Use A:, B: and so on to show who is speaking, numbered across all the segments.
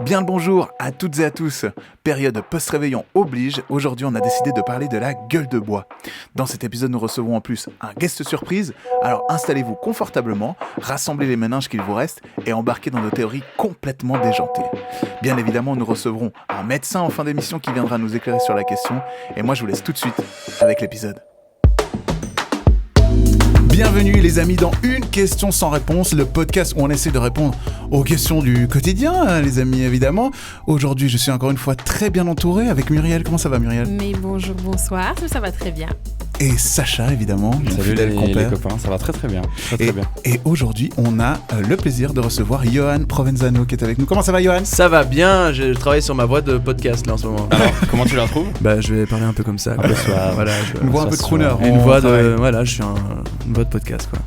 A: Bien le bonjour à toutes et à tous. Période post-réveillon oblige, aujourd'hui on a décidé de parler de la gueule de bois. Dans cet épisode nous recevons en plus un guest surprise, alors installez-vous confortablement, rassemblez les méninges qu'il vous reste et embarquez dans nos théories complètement déjantées. Bien évidemment nous recevrons un médecin en fin d'émission qui viendra nous éclairer sur la question et moi je vous laisse tout de suite avec l'épisode. Bienvenue les amis dans Une question sans réponse, le podcast où on essaie de répondre aux questions du quotidien, les amis évidemment. Aujourd'hui je suis encore une fois très bien entouré avec Muriel. Comment ça va Muriel ?
B: Mais bonjour, bonsoir, ça va très bien.
A: Et Sacha évidemment.
C: Salut les copains, ça va très bien. Très bien.
A: Et aujourd'hui on a le plaisir de recevoir Johan Provenzano qui est avec nous. Comment ça va Johan ?
D: Ça va bien, je travaille sur ma boîte de podcast là en ce moment.
C: Alors comment tu la trouves ?
D: Bah je vais parler un peu comme ça.
C: Voilà,
A: une voix un peu de crooner.
D: Une voix de... Voilà, je suis une voix de podcast quoi.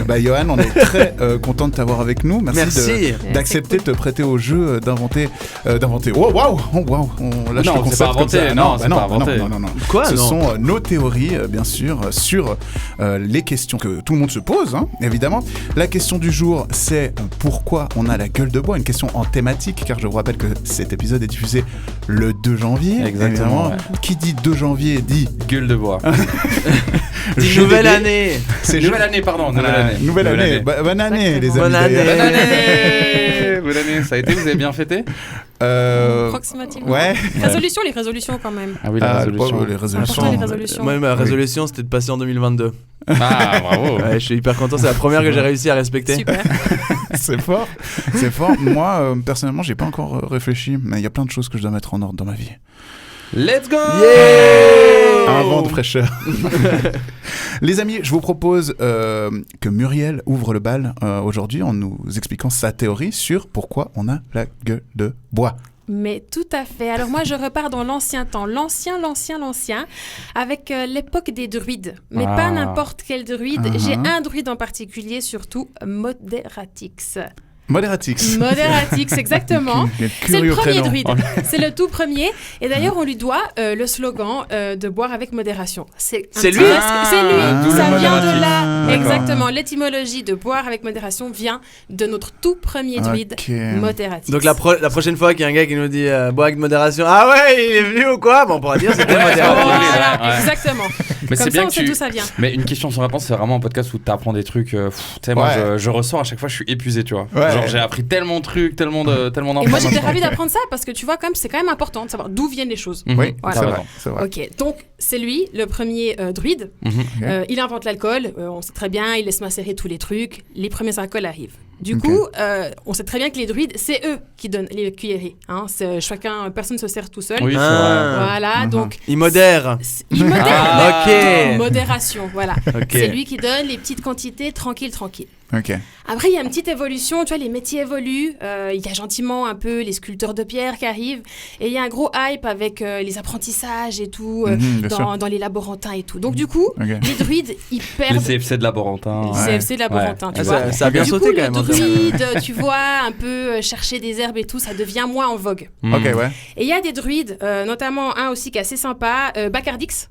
A: Bah Johan, on est très content de t'avoir avec nous.
D: Merci.
A: D'accepter de te prêter au jeu d'inventer. Oh waouh. Là je
C: non,
A: le
C: c'est pas inventé. Non, c'est pas inventé.
A: Non.
D: Quoi ?
A: Ce sont nos théories bien sûr sur les questions que tout le monde se pose évidemment. La question du jour c'est pourquoi on a la gueule de bois, une question en thématique car je vous rappelle que cet épisode est diffusé le 2 janvier.
C: Exactement.
A: Ouais. Qui dit 2 janvier dit
C: gueule de bois.
D: Nouvelle année.
A: C'est
C: Nouvelle année.
A: Bonne année les amis.
D: Bonne
A: d'ailleurs.
C: Bonne année. Ça a été, vous avez bien fêté ?
B: Approximativement.
A: Ouais.
B: Les résolutions quand même.
C: Ah oui, la résolution.
A: Les résolutions.
B: Important, les résolutions.
D: Moi ma résolution c'était de passer en 2022.
C: Ah bravo.
D: Ouais, je suis hyper content, c'est la première que j'ai réussi à respecter.
B: Super.
A: C'est fort. Moi personnellement j'ai pas encore réfléchi, mais il y a plein de choses que je dois mettre en ordre dans ma vie.
C: Let's go.
A: Un vent de fraîcheur. Les amis, je vous propose que Muriel ouvre le bal aujourd'hui en nous expliquant sa théorie sur pourquoi on a la gueule de bois.
B: Mais tout à fait. Alors moi, je repars dans l'ancien temps. L'ancien, avec l'époque des druides. Mais pas n'importe quel druide. J'ai un druide en particulier, surtout Modératix.
A: Modératix,
B: exactement. C'est le premier druide. C'est le tout premier. Et d'ailleurs, on lui doit le slogan de boire avec modération.
D: C'est lui.
B: C'est lui. Ça vient de là.
A: D'accord.
B: Exactement. L'étymologie de boire avec modération vient de notre tout premier druide, Modératix.
D: Donc la prochaine fois qu'il y a un gars qui nous dit boire avec modération, ah ouais, il est venu ou quoi ? Bon, on pourra dire c'était modération.
B: Voilà,
C: Ouais.
B: exactement.
C: Mais
B: Comme
C: c'est
B: ça,
C: bien
B: on
C: que
B: sait d'où ça vient.
C: Mais une question sans réponse, c'est vraiment un podcast où tu apprends des trucs. Tu sais, moi, je ressors à chaque fois, je suis épuisé, tu vois.
A: Ouais.
C: Genre, j'ai appris tellement de trucs, tellement d'informations.
B: Et moi, j'étais ravie d'apprendre ça parce que tu vois, c'est quand même important de savoir d'où viennent les choses.
A: Oui,
B: Voilà.
A: c'est vrai.
B: Ok, donc c'est lui, le premier druide. Il invente l'alcool, on sait très bien, il laisse macérer tous les trucs. Les premiers alcools arrivent. Du coup, on sait très bien que les druides, c'est eux qui donnent les cuillerées. Personne ne se sert tout seul.
C: Oui, c'est vrai.
B: Voilà, donc...
D: Il modère.
B: Il modère.
D: Ok.
B: Modération, voilà.
D: Ok.
B: C'est lui qui donne les petites quantités, tranquille.
A: Ok.
B: Après, il y a une petite évolution, tu vois, les métiers évoluent, il y a gentiment un peu les sculpteurs de pierre qui arrivent, et il y a un gros hype avec les apprentissages et tout, dans les laborantins et tout. Donc du coup, les druides, ils perdent...
C: Les CFC de laborantin.
B: Les CFC de laborantin, tu vois.
D: Ça a bien sauté quand même.
B: Du coup, le druide, tu vois, un peu chercher des herbes et tout, ça devient moins en vogue.
A: Ok, ouais.
B: Et il y a des druides, notamment un aussi qui est assez sympa, Bacardix.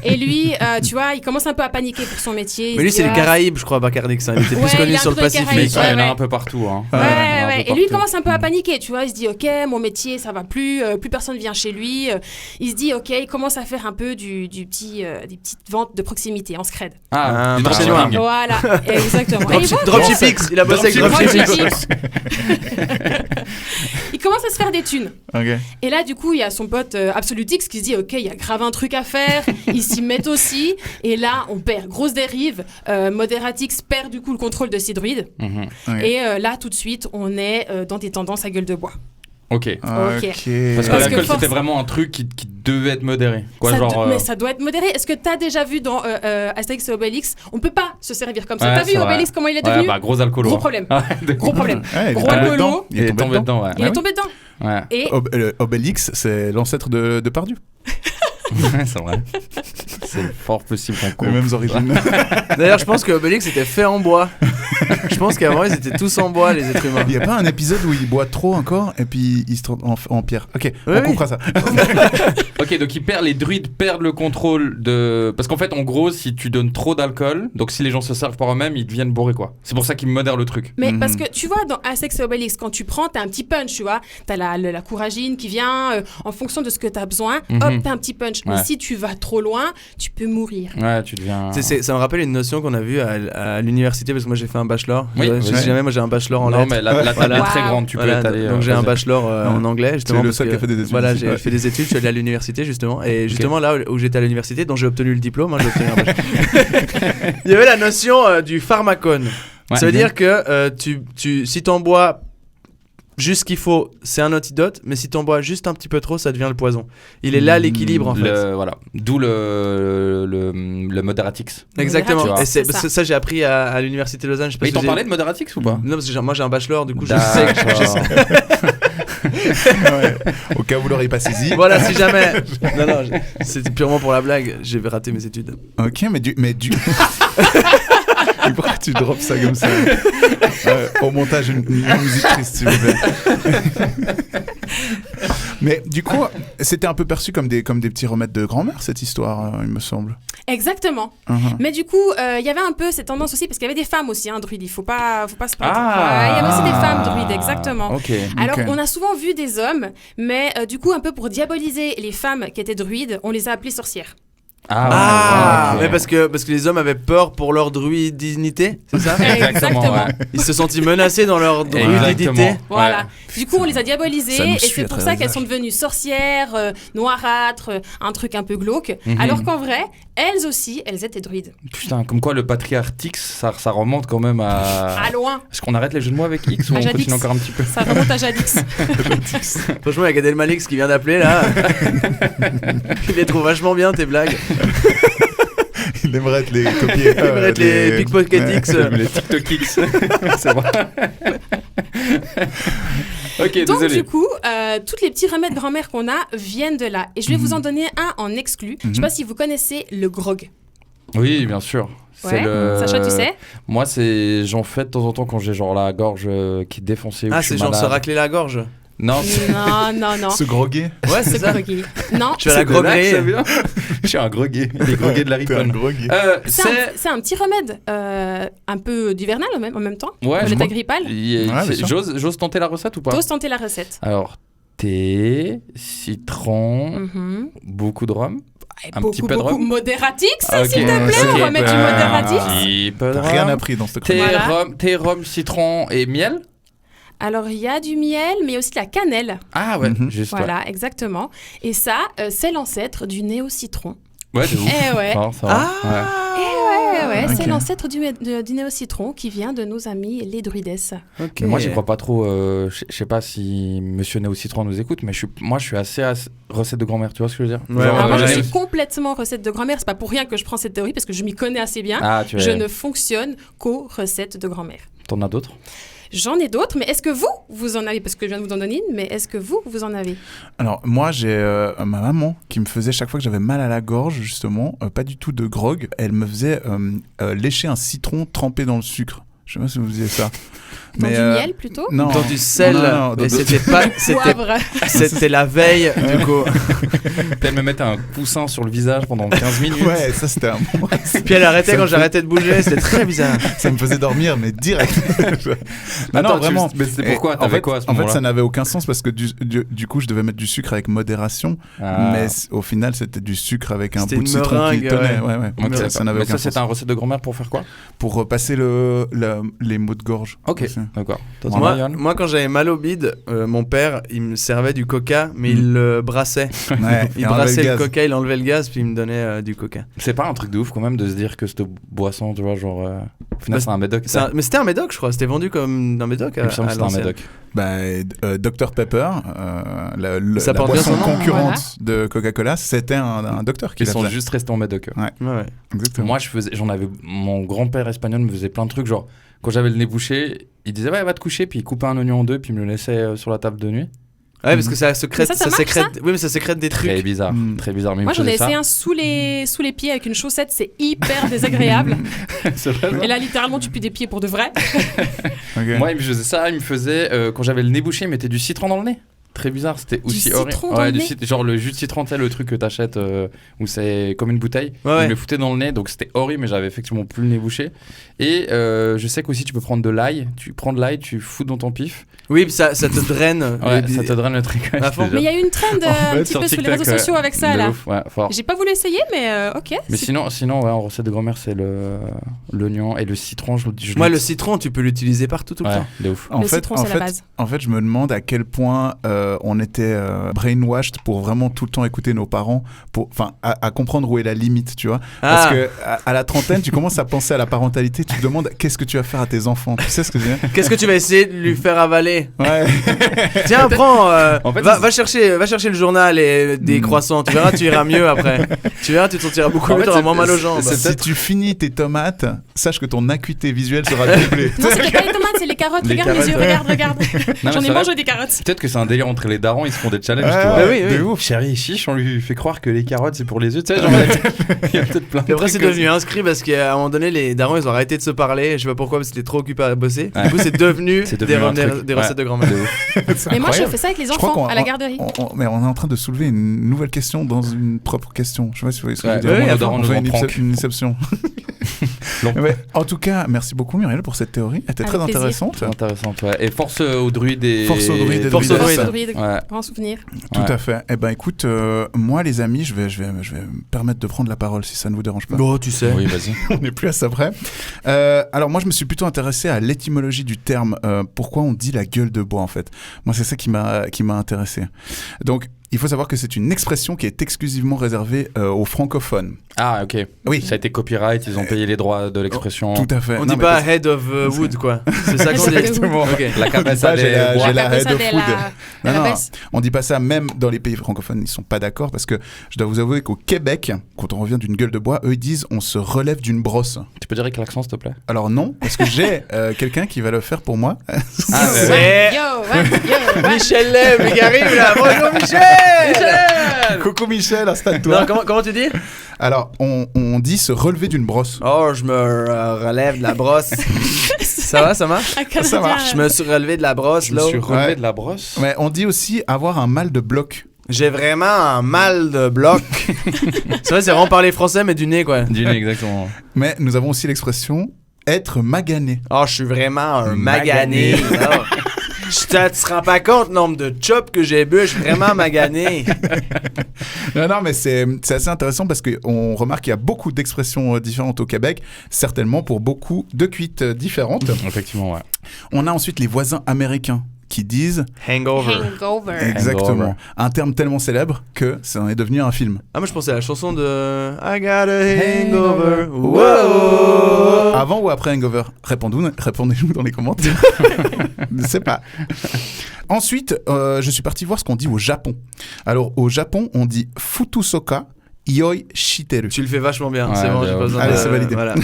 B: Et lui, tu vois, il commence un peu à paniquer pour son métier.
D: Mais lui, c'est les Caraïbes, je crois, Bacardix. Il était plus connu sur le Pacifique.
C: Mais il y en a un peu partout.
B: Ouais. Et lui, il commence un peu à paniquer, tu vois. Il se dit, ok, mon métier, ça va plus personne vient chez lui. Il se dit, ok, il commence à faire un peu des petites ventes de proximité en scred.
C: Du dropshipping.
B: Voilà, exactement.
D: Dropshipping, il a bossé avec Dropshipping.
B: Il commence à se faire des thunes.
A: Okay.
B: Et là, du coup, il y a son pote Absolutix qui se dit, ok, il y a grave un truc à faire. Ils s'y mettent aussi. Et là, on perd. Grosse dérive. Modératix perd du coup le contrôle de ses druides. Et là, tout de suite, on est dans des tendances à guelle de bois.
C: Ok.
B: Parce
C: que l'alcool, c'était vraiment un truc qui devait être modéré.
B: Mais ça doit être modéré. Est-ce que t'as déjà vu dans Astérix et Obélix, on peut pas se servir comme ça. T'as vu Obélix, comment il est devenu ?
C: Gros alcoolo.
B: Gros problème. Gros problème.
A: Gros alcoolo.
C: Il est tombé dedans.
B: Il est tombé dedans.
C: Ouais.
B: Et
A: Obélix, c'est l'ancêtre de Pardieu.
C: C'est vrai. C'est fort possible qu'on
A: Les
C: coupe.
A: mêmes origines.
D: D'ailleurs, je pense que Obélix était fait en bois. Je pense qu'avant, ils étaient tous en bois, les êtres humains.
A: Il n'y a pas un épisode où il boit trop encore et puis il se transforme en pierre. Ok,
D: Oui,
A: on coupera ça.
C: Ok, donc les druides perdent le contrôle de... Parce qu'en fait, en gros, si tu donnes trop d'alcool, donc si les gens se servent par eux-mêmes, ils deviennent bourrés, quoi. C'est pour ça qu'ils modèrent le truc.
B: Mais parce que tu vois, dans Astérix et Obélix, quand tu prends, t'as un petit punch, tu vois. T'as la couragine qui vient en fonction de ce que t'as besoin. Hop, t'as un petit punch. Mais
C: Ouais.
B: si tu vas trop loin, tu peux mourir.
C: Ouais, tu deviens...
D: Ça me rappelle une notion qu'on a vue à l'université parce que moi j'ai fait un bachelor.
C: Oui,
D: Si
C: ouais.
D: jamais moi j'ai un bachelor en
C: Non,
D: lettres.
C: mais la table est
B: Voilà.
C: très grande, tu peux
D: Voilà,
C: étaler...
D: donc j'ai un
C: vas-y.
D: bachelor en anglais justement.
A: Tu es le
D: parce
A: seul
D: que-
A: qui a fait des études
D: Voilà,
A: ici,
D: j'ai
A: ouais.
D: fait des études, je suis allé à l'université justement. Et justement là où j'étais à l'université, dont j'ai obtenu le diplôme, j'ai obtenu un bachelor. Il y avait la notion du pharmacone.
C: Ouais.
D: Ça veut dire que si t'en bois juste ce qu'il faut, c'est un antidote, mais si t'en bois juste un petit peu trop, ça devient le poison. Il est là l'équilibre en fait.
C: Voilà. D'où le Moderatix.
D: Exactement.
B: Modératif,
D: Et
B: c'est ça.
D: ça j'ai appris à l'université de Lausanne. Je sais pas
C: Mais
D: si
C: ils t'ont
D: vous
C: parlé
D: avez-
C: de Moderatix ou pas?
D: Non, parce que moi j'ai un bachelor, du coup je sais que je sais.
A: Ouais. Au cas où vous l'auriez pas saisi.
D: Voilà, si jamais. Non, c'était purement pour la blague. J'ai raté mes études.
A: Ok, mais du. Et pourquoi tu drops ça comme ça au montage, une musique triste, s'il vous plaît. Mais du coup, c'était un peu perçu comme des petits remèdes de grand-mère, cette histoire, il me semble.
B: Exactement.
A: Uh-huh.
B: Mais du coup, il y avait un peu cette tendance aussi, parce qu'il y avait des femmes aussi, druides. Il faut pas se plaindre.
C: Ah.
B: Il y avait aussi des femmes druides, exactement.
C: Ok.
B: Alors,
A: Ok.
B: on a souvent vu des hommes, mais du coup, un peu pour diaboliser les femmes qui étaient druides, on les a appelées sorcières.
D: Ah,
C: ok.
D: mais parce que les hommes avaient peur pour leur druidité, c'est ça?
C: Exactement, ouais.
D: Ils se sentis menacés dans leur druidité.
C: Exactement.
B: Voilà.
C: Ouais.
B: Du coup, on les a diabolisées
A: Ça nous
B: et
A: suit
B: c'est
A: à
B: pour
A: travers
B: ça qu'elles
A: les
B: sont devenues sorcières, noirâtres, un truc un peu glauque.
C: Mhm.
B: Alors qu'en vrai, elles aussi, elles étaient druides.
C: Putain, comme quoi le patriartix, ça remonte quand même à...
B: À loin,
C: Est-ce qu'on arrête les jeux de mots avec X ou
B: À
C: on
B: Jadix.
C: continue encore un petit peu?
B: ça remonte à Jadix.
D: Franchement, il y a Gad Elmaleh qui vient d'appeler là. Il les trouve vachement bien tes blagues.
A: Il aimerait être les copier.
D: Il aimerait être les Pickpocket X.
C: Les TikTok X. C'est vrai. Ok,
B: Donc
C: désolé.
B: du coup, tous les petits remèdes grand-mère qu'on a viennent de là. Et je vais vous en donner un en exclu. Je sais pas si vous connaissez le grog.
C: Oui, bien sûr. C'est
B: Ouais.
C: le...
B: Sacha, tu sais?
C: Moi, j'en fais de temps en temps quand j'ai genre la gorge qui est défoncée. ou
D: Ah,
C: que je
D: c'est
C: suis
D: genre se
C: malade.
D: racler la gorge.
C: Non,
B: Non.
A: Se groguer.
D: Ouais, c'est
B: C'est
D: ça.
B: groggy. Non,
D: Tu vas la
C: de là que
D: groguer.
C: ça vient. Je suis un groguet. Les groguets de la
A: T'es un
C: riponne.
A: groguer.
B: c'est un petit remède un peu d'hivernal en même temps.
C: Ouais,
B: Vous
C: je
B: êtes
C: crois-
B: agrippal.
A: bien sûr.
C: J'ose tenter la recette ou pas?
B: T'oses tenter la recette.
C: Alors, thé, citron,
B: Mhm.
C: beaucoup de rhum.
B: Et
C: Un petit peu de rhum.
B: Modératix,
C: Ok.
B: s'il te plaît.
C: Ok,
B: On va mettre du
C: bah,
B: modératix.
C: Un petit peu de
A: T'as rien
C: rhum.
A: appris dans cette
C: Thé,
A: chronique.
B: Voilà.
C: rhum, citron et miel.
B: Alors, il y a du miel, mais aussi de la cannelle.
C: Ah ouais,
A: Mhm.
C: juste.
B: Voilà, exactement. Et ça, c'est l'ancêtre du néo-citron.
C: Ouais, de ouf.
B: Eh ouais.
C: Non, ça va. Ouais.
B: Ouais,
A: ok.
B: c'est l'ancêtre du néo-citron qui vient de nos amis les druides.
D: Ok.
C: Moi, j'y crois pas trop. Je sais pas si Monsieur Néo Citron nous écoute, mais je suis assez recette de grand-mère. Tu vois ce que je veux dire?
D: Ouais,
C: Genre,
B: Alors moi, je
C: Néo-
B: suis complètement recette de grand-mère. C'est pas pour rien que je prends cette théorie parce que je m'y connais assez bien.
C: Ah, tu
B: Je
C: es...
B: ne fonctionne qu'aux recettes de grand-mère.
C: T'en as d'autres?
B: J'en ai d'autres, mais est-ce que vous en avez? Parce que je viens de vous en donner une, mais est-ce que vous en avez?
A: Alors, moi, j'ai ma maman qui me faisait chaque fois que j'avais mal à la gorge, justement, pas du tout de grog, elle me faisait lécher un citron trempé dans le sucre. Je sais pas si vous faisiez ça.
B: Dans
A: Mais,
B: du miel plutôt?
A: Non.
D: Dans du sel.
A: Non,
D: Mais
A: dans-
D: c'était pas.
B: Poivre.
D: C'était la veille, du coup.
C: Puis elle me mettait un coussin sur le visage pendant 15 minutes.
A: Ouais, ça c'était un bon.
D: Puis elle arrêtait
A: Ça
D: quand
A: me fait-
D: j'arrêtais de bouger. C'était très bizarre.
A: Ça me faisait dormir, mais direct. Mais
C: Attends,
A: non, vraiment.
C: Mais c'est pourquoi?
A: Et
C: T'avais
A: en fait,
C: quoi à ce
A: En fait,
C: moment-là?
A: ça n'avait aucun sens parce que du coup, je devais mettre du sucre avec modération,
C: Ah.
A: mais au final, c'était du sucre avec un
D: C'était
A: bout de
D: une
A: citron
D: meringue,
A: qui tenait.
D: ouais.
A: Ouais.
C: Ok,
A: Ça
C: d'accord.
A: n'avait
C: Mais
A: aucun
C: ça,
A: sens.
C: c'était un recette de grand-mère pour faire quoi?
A: Pour passer les maux de gorge.
C: Ok,
A: Aussi.
C: d'accord. Toi,
A: Moi-
C: Yann
D: Moi, quand j'avais mal au bide, mon père, il me servait du coca, mais il le brassait.
A: Ouais,
D: Il
A: et enlever
D: brassait le
A: gaz.
D: coca, il enlevait le gaz, puis il me donnait du coca.
C: C'est pas un truc de ouf quand même de se dire que cette boisson, tu vois, genre. Au final,
D: Bah,
C: c'est un médoc.
D: Mais c'était un médoc, je crois. C'était vendu comme un médoc.
C: Il me semble
D: à
C: que c'était un
D: l'ancienne.
C: médoc.
A: Dr Pepper,
D: Ça
A: la
D: porte bien
A: boisson
D: son nom.
A: concurrente de Coca-Cola, c'était un docteur qui
C: Ils
A: l'a
C: sont
A: fait.
C: juste restés en médoc.
D: Ouais, ouais.
A: Exactement.
C: Moi, j'en avais. Mon grand-père espagnol me faisait plein de trucs, genre, quand j'avais le nez bouché, il disait, ouais, va te coucher, puis il coupait un oignon en deux, puis il me le laissait sur la table de nuit.
D: Ouais, parce que ça sécrète,
B: Mais ça marche,
D: oui, mais ça sécrète des trucs.
C: Très bizarre, très bizarre. Mais
B: Moi,
C: il
B: j'en
C: me
B: ai
C: faisait
B: essayé un sous les pieds avec une chaussette, c'est hyper désagréable.
C: ça. C'est vrai, ça.
B: Et là, littéralement, tu pues des pieds pour de vrai.
A: Ok.
C: Moi, il me faisait ça, il me faisait quand j'avais le nez bouché, il mettait du citron dans le nez. Très bizarre, c'était aussi horrible.
B: citron dans le nez
C: Genre le jus de citron, tu sais, le truc que t'achètes où c'est comme une bouteille.
D: Ouais, ouais.
C: Il me le foutait dans le nez, donc c'était horrible, mais j'avais effectivement plus le nez bouché. Et je sais qu'aussi tu peux prendre de l'ail. Tu prends de l'ail, tu fous dans ton pif.
D: Oui, puis ça te draine.
C: Ouais, ça te draine le truc. ouais,
D: À fond.
C: je te
B: Mais il y
C: jure.
B: a eu une trend un petit
C: sur
B: peu sur les
C: TikTok,
B: réseaux sociaux avec ça,
C: de
B: là.
C: ouf, ouais, fort.
B: J'ai pas voulu essayer, mais ok.
C: Mais
B: c'est-
C: sinon ouais, en recette de grand-mère, c'est l'oignon et le citron.
D: Moi, le citron, tu peux l'utiliser partout tout le
C: Ouais,
D: temps.
C: de ouf.
B: Le citron, c'est la base.
A: En fait, je me demande à quel point on était brainwashed pour vraiment tout le temps écouter nos parents, à comprendre où est la limite, tu vois. Parce que à la trentaine, tu commences à penser à la parentalité, tu te demandes qu'est-ce que tu vas faire à tes enfants. Tu sais ce que je veux dire?
D: Qu'est-ce que tu vas essayer de lui faire avaler?
A: Ouais.
D: Tiens, prends.
C: En fait,
D: va chercher le journal et des croissants. Tu verras, tu iras mieux après. Tu verras, tu te sentiras beaucoup
C: En
D: mieux,
C: fait,
D: t'auras
C: c'est-
D: moins mal aux jambes.
C: c'est-
A: Si tu finis tes tomates, sache que ton acuité visuelle sera doublée.
B: Non, c'est pas les tomates, c'est les carottes.
C: Les
B: Regarde mes yeux,
C: carottes.
B: regarde.
C: Non, mais
B: J'en ai
C: c'est
B: mangé
C: vrai.
B: des carottes.
C: Peut-être que c'est un délire entre les darons, ils se font des challenges, tu
A: Ouais,
C: vois.
D: Bah oui, oui.
A: de ouf.
C: Chérie chiche, on lui fait croire que les carottes c'est pour les yeux, tu sais, genre il y a peut-être plein de
D: Et après, c'est
C: trucs
D: devenu inscrit parce qu'à un moment donné, les darons, ils ont arrêté de se parler. Je sais pas pourquoi, parce qu'ils étaient trop occupés à bosser.
C: Ouais.
D: Du coup, c'est devenu,
C: C'est devenu un truc.
D: des recettes de grand-mère.
C: de ouf.
B: Mais moi, je fais ça avec les
A: Je crois
B: enfants
A: qu'on-
B: à la garderie.
A: Mais on est en train de soulever une nouvelle question dans une propre question. Je sais pas si vous voyez ce que je veux
C: Ouais,
A: dire.
C: ouais,
A: On
C: nos
A: va
C: darons
A: on
C: nous
A: fait
C: en
A: une
C: prank.
A: une inception.
C: Long.
A: Mais en tout cas, merci beaucoup Muriel pour cette théorie. Elle était
B: Avec
A: très
B: plaisir.
A: intéressante.
C: C'est intéressant, ouais. Et force aux druides et.
A: Force aux druides et
D: Force aux druides.
B: Druide,
C: Ouais.
B: grand souvenir.
A: Tout
C: Ouais.
A: à fait. Eh ben écoute, moi les amis, je vais me permettre de prendre la parole si ça ne vous dérange pas.
D: Bon, tu sais.
C: Oui, vas-y.
A: On n'est plus à ça près. Alors moi je me suis plutôt intéressé à l'étymologie du terme. Pourquoi on dit la gueule de bois en fait. Moi c'est ça qui m'a intéressé. Donc il faut savoir que c'est une expression qui est exclusivement réservée aux francophones.
C: Ah, ok.
A: Oui.
C: Ça a été copyright, ils ont payé les droits de l'expression.
A: Tout à fait.
D: On
A: Non,
D: dit
A: mais
D: pas
A: parce-
D: head of wood, quoi. C'est ça qu'on dit.
A: Exactement.
D: Ok.
C: La
A: On dit
C: cabeza
A: pas, j'ai la-
C: des bois.
A: j'ai la
B: Après
A: head
B: ça,
A: of
B: dès
A: food.
B: la
A: Non,
B: baisse.
A: on dit pas ça même dans les pays francophones, ils sont pas d'accord parce que je dois vous avouer qu'au Québec, quand on revient d'une gueule de bois, eux ils disent on se relève d'une brosse.
C: Tu peux dire avec l'accent, s'il te plaît?
A: Alors non, parce que j'ai quelqu'un qui va le faire pour moi.
C: Ah,
D: C'est
B: Yo, ouais.
D: Michel Leb qui arrive là. Bonjour Michel.
A: Coucou Michel, installe-toi.
D: Non, comment tu dis?
A: Alors on dit se relever d'une brosse.
D: Oh, je me relève de la brosse. Ça va, ça marche?
B: Un Canadien,
A: Ça marche.
D: Je me suis relevé de la brosse
C: Je me
D: là.
C: suis relevé
A: Ouais.
C: de la brosse.
A: Mais on dit aussi avoir un mal de bloc.
D: J'ai vraiment un mal de bloc. C'est vrai, c'est vraiment parler français mais du nez quoi.
C: Du nez, exactement.
A: Mais nous avons aussi l'expression être magané.
D: Oh, je suis vraiment un magané. Oh. Tu te rends pas compte le nombre de chops que j'ai bu, je suis vraiment magané.
A: Non, mais c'est assez intéressant parce qu'on remarque qu'il y a beaucoup d'expressions différentes au Québec, certainement pour beaucoup de cuites différentes.
C: Effectivement, ouais.
A: On a ensuite les voisins américains qui disent
D: Hangover.
B: Hangover.
A: exactement
C: Hangover.
A: un terme tellement célèbre que ça en est devenu un film.
D: Ah, moi je pensais à la chanson de I got a hangover. Wow.
A: Avant ou après Hangover? Répondez-nous dans les commentaires. Je ne sais pas. Ensuite, je suis parti voir ce qu'on dit au Japon. Alors, au Japon, on dit Futusoka Ioi Shiteru.
D: Tu le fais vachement bien,
C: Ouais,
D: c'est bon, j'ai
C: bien,
D: pas besoin
A: allez,
D: de...
A: c'est validé.
D: Voilà.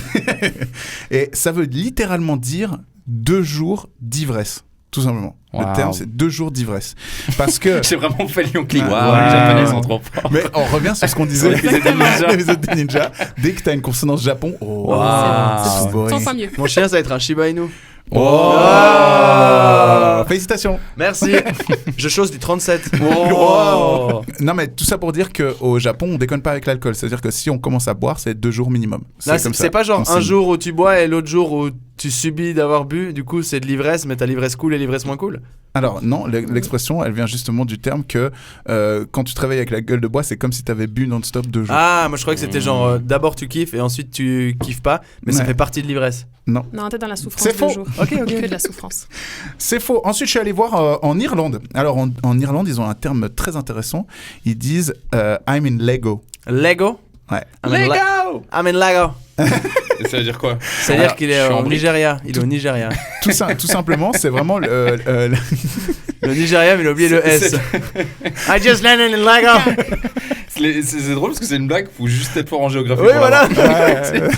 A: Et ça veut littéralement dire 2 jours d'ivresse. Tout simplement.
C: Wow.
A: Le terme, c'est 2 jours d'ivresse. Parce que.
C: J'ai vraiment fait Lyon Click.
A: Ouais.
C: Waouh,
A: Ouais.
C: les Japonais sont trop forts.
A: Mais on revient sur ce qu'on disait.
C: Exactement.
A: L'épisode des ninjas. Dès que t'as une consonance Japon. Oh,
C: Wow.
B: C'est
A: c'est boring.
B: 100 fois mieux.
D: Mon chien, ça va être un Shiba Inu.
A: Oh.
D: Oh.
A: Félicitations.
D: Merci. Je chose du 37.
C: Oh.
A: Non, mais tout ça pour dire qu'au Japon, on déconne pas avec l'alcool. C'est-à-dire que si on commence à boire, c'est 2 jours minimum.
D: Là,
A: comme ça.
D: c'est pas genre
A: On
D: un
A: signe.
D: jour où tu bois et l'autre jour où tu subis d'avoir bu. Du coup, c'est de l'ivresse, mais t'as l'ivresse cool et l'ivresse moins cool.
A: Alors non, l'expression, elle vient justement du terme que quand tu travailles avec la gueule de bois, c'est comme si t'avais bu non-stop 2 jours.
D: Ah, moi je croyais que c'était genre d'abord tu kiffes et ensuite tu kiffes pas, mais ça
A: Ouais.
D: fait partie de l'ivresse.
B: Non, t'es dans la souffrance
A: C'est faux.
B: de jour.
D: Ok,
B: Que de la souffrance.
A: C'est faux. Ensuite, je suis allé voir en Irlande. Alors en Irlande, ils ont un terme très intéressant. Ils disent I'm in Lego.
D: Lego.
A: Ouais.
D: I'm in Lego.
C: Et ça veut dire quoi?
D: C'est-à-dire
A: Alors,
D: qu'il
C: je
D: est
C: suis en
D: au
C: brique.
D: Nigeria. Il est au Nigeria.
A: Tout simplement, c'est vraiment
D: Le Nigeria, mais il a oublié le S. I just landed in Lego.
C: C'est drôle parce que c'est une blague, faut juste être fort en géographie.
D: Oui,
C: pour
D: voilà.
C: l'avoir.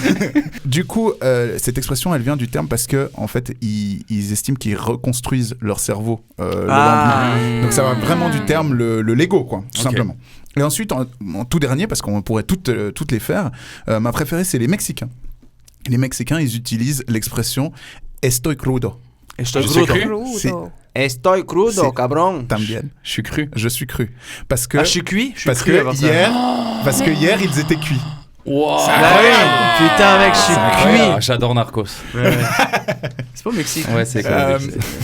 A: Du coup, cette expression, elle vient du terme parce que en fait, ils estiment qu'ils reconstruisent leur cerveau le lendemain. Donc ça va vraiment du terme le Lego, quoi, tout simplement. Et ensuite, en tout dernier, parce qu'on pourrait toutes les faire, ma préférée, c'est les Mexicains. Les Mexicains, ils utilisent l'expression estoy crudo.
D: Estoy
C: Je suis
D: crudo.
C: cru.
A: C'est
D: Estoy crudo,
A: C'est-
D: cabron.
A: también.
C: Je suis cru.
A: Je suis cru. Parce que,
D: Ah, je suis cuit. Je suis
A: parce
D: cru
A: que
D: avant ça.
A: hier, ils étaient cuits.
C: Wow.
D: Ah oui, putain, mec, je suis cuit.
C: J'adore Narcos.
D: Ouais. C'est pas au Mexique.
C: Ouais, c'est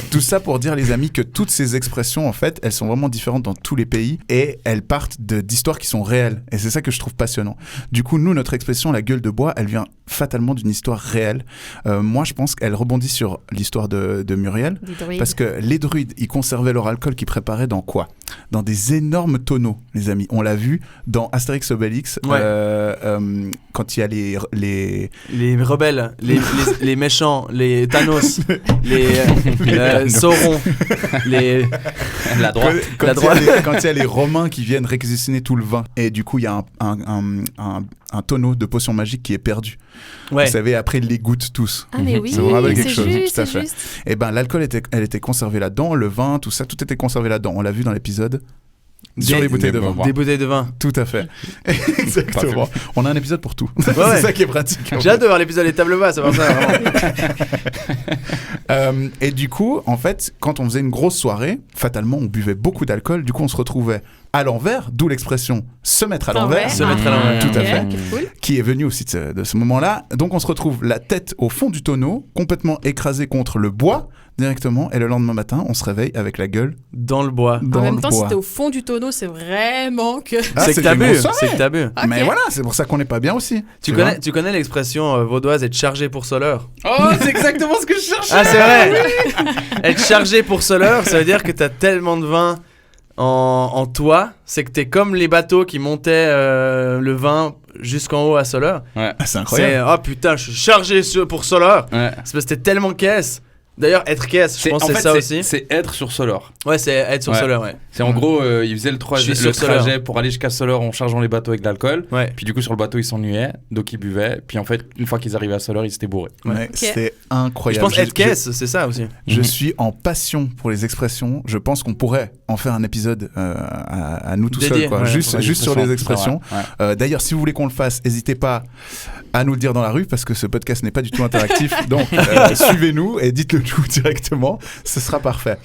A: Tout ça pour dire, les amis, que toutes ces expressions, en fait, elles sont vraiment différentes dans tous les pays et elles partent d'histoires qui sont réelles. Et c'est ça que je trouve passionnant. Du coup, nous, notre expression, la gueule de bois, elle vient fatalement d'une histoire réelle. Moi, je pense qu'elle rebondit sur l'histoire de Muriel.
B: Des druides.
A: Parce que les druides, ils conservaient leur alcool qu'ils préparaient dans quoi ? Dans des énormes tonneaux, les amis. On l'a vu dans Astérix Obélix,
D: Ouais.
A: quand il y a
D: Les rebelles, les méchants, les Thanos, les Sauron, les...
C: la droite.
A: Quand
D: La
A: il y a
D: droite.
A: quand il y a les Romains qui viennent réquisitionner tout le vin, et du coup, il y a un tonneau de potions magiques qui est perdu.
D: Ouais.
A: Vous savez, après, ils les goûtent tous.
B: Ah mais oui,
A: Ça vous rappelle quelque
B: c'est
A: chose,
B: juste,
A: tout à
B: c'est
A: fait.
B: juste.
A: Et ben, l'alcool elle était conservé là-dedans, le vin, tout ça, tout était conservé là-dedans. On l'a vu dans l'épisode sur les bouteilles de vin.
D: Des bouteilles de vin.
A: Tout à fait. Exactement. On a un épisode pour tout.
D: ouais.
A: C'est ça qui est pratique.
D: J'ai hâte de voir l'épisode des tables basses, ça va ça, vraiment.
A: Et du coup, en fait, quand on faisait une grosse soirée, fatalement, on buvait beaucoup d'alcool. Du coup, on se retrouvait à l'envers, d'où l'expression se mettre à l'envers,
D: Se mettre à l'envers.
A: Tout à
B: Ok,
A: fait.
B: ok, cool.
A: qui est venu aussi de ce moment-là. Donc, on se retrouve la tête au fond du tonneau, complètement écrasée contre le bois directement. Et le lendemain matin, on se réveille avec la gueule
D: Dans le bois.
A: dans
B: En
A: le
B: même temps, si
A: bois.
B: t'es au fond du tonneau, c'est vraiment que.
A: Ah,
D: c'est que t'as
A: une
D: bu.
A: grosse soirée.
D: C'est que t'as bu.
B: Ok.
A: Mais voilà, c'est pour ça qu'on n'est pas bien aussi.
D: Tu
A: vois.
D: connais l'expression vaudoise être chargé pour soleur?
C: Oh, c'est exactement ce que je cherchais.
D: Ah, c'est vrai. Être chargé pour soleur, ça veut dire que t'as tellement de vin en toi, c'est que t'es comme les bateaux qui montaient le vin jusqu'en haut à soleur.
A: Ah, c'est
D: C'est
A: incroyable.
D: oh putain, je suis chargé pour soleur.
C: Ouais.
D: C'est parce que t'es tellement caisse. D'ailleurs, être caisse, je pense que c'est ça aussi.
C: C'est être sur Solor.
D: Ouais, c'est être sur
C: Ouais.
D: soleur, ouais.
C: C'est en gros, ils faisaient le
D: Je suis sur
C: trajet pour aller jusqu'à Solor en chargeant les bateaux avec de l'alcool.
D: Ouais.
C: Puis du coup, sur le bateau, ils s'ennuyaient, donc ils buvaient. Puis en fait, une fois qu'ils arrivaient à Solor, ils s'étaient bourrés.
A: Ouais, c'est
D: Je
A: incroyable.
D: pense être caisse, c'est ça aussi.
A: Je
C: Mhm.
A: suis en passion pour les expressions. Je pense qu'on pourrait en faire un épisode à nous tout
D: Dédié,
A: seuls, quoi.
D: ouais,
A: juste sur les expressions.
C: Ouais, ouais.
A: D'ailleurs, si vous voulez qu'on le fasse, n'hésitez pas à nous le dire dans la rue parce que ce podcast n'est pas du tout interactif. Donc, suivez-nous et dites-le nous directement. Ce sera parfait.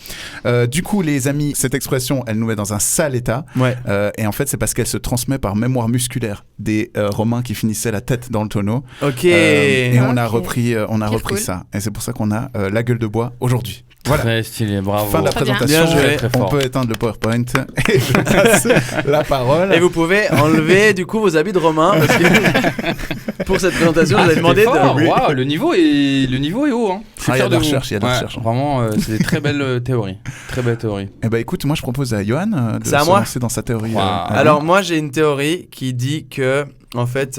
A: Du coup, les amis, cette expression, elle nous met dans un sale état.
D: Ouais.
A: Et en fait, c'est parce qu'elle se transmet par mémoire musculaire des Romains qui finissaient la tête dans le tonneau.
D: Ok.
A: Et on a
B: Ok.
A: repris
B: Quel cool.
A: ça. Et c'est pour ça qu'on a la gueule de bois aujourd'hui. Voilà.
C: Très stylé, bravo.
A: Fin de la
B: Très bien.
A: présentation.
D: Bien joué.
C: Très
A: On
C: fort.
A: peut éteindre le PowerPoint et je passe la parole.
D: Et vous pouvez enlever du coup vos habits de Romain parce que pour cette présentation, je vous ai demandé
C: fort.
D: de.
C: Waouh, le niveau est haut. Hein. Je suis
A: Ah, il y a
C: fier
A: de la
C: vous.
A: recherche, il y a de la
C: Ouais,
A: recherche.
C: Vraiment, c'est des très belles théories. Très belles théories.
A: Eh ben écoute, moi je propose à Johan de
D: C'est à
A: se
D: moi
A: lancer dans sa théorie.
C: Wow.
D: Alors moi j'ai une théorie qui dit que en fait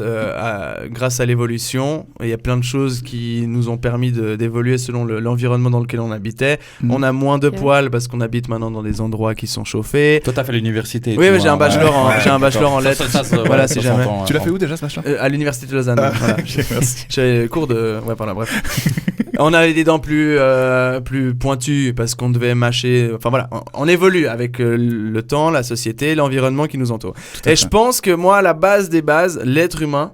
D: grâce à l'évolution, il y a plein de choses qui nous ont permis d'évoluer selon l'environnement dans lequel on habitait.
A: Mhm.
D: On a moins de
B: Ok.
D: poils parce qu'on habite maintenant dans des endroits qui sont chauffés.
C: Toi, t'as fait l'université.
D: Oui,
C: tu
D: oui, j'ai
C: vois,
D: un bachelor en- j'ai un bachelor en
C: d'accord.
D: lettres.
C: Ça,
D: Voilà,
C: ouais,
D: si
C: ça
D: jamais.
C: s'entend,
A: Tu l'as
C: ouais.
A: fait où déjà ce machin
D: À l'université de Lausanne.
A: Ah,
D: Voilà.
A: ok, merci.
D: J'avais cours de. Ouais, voilà, bref. On avait des dents plus pointues parce qu'on devait mâcher. Enfin voilà, on évolue avec le temps, la société, l'environnement qui nous entoure.
A: Tout à
D: Et
A: fait.
D: je pense que moi, à la base des bases, l'être humain,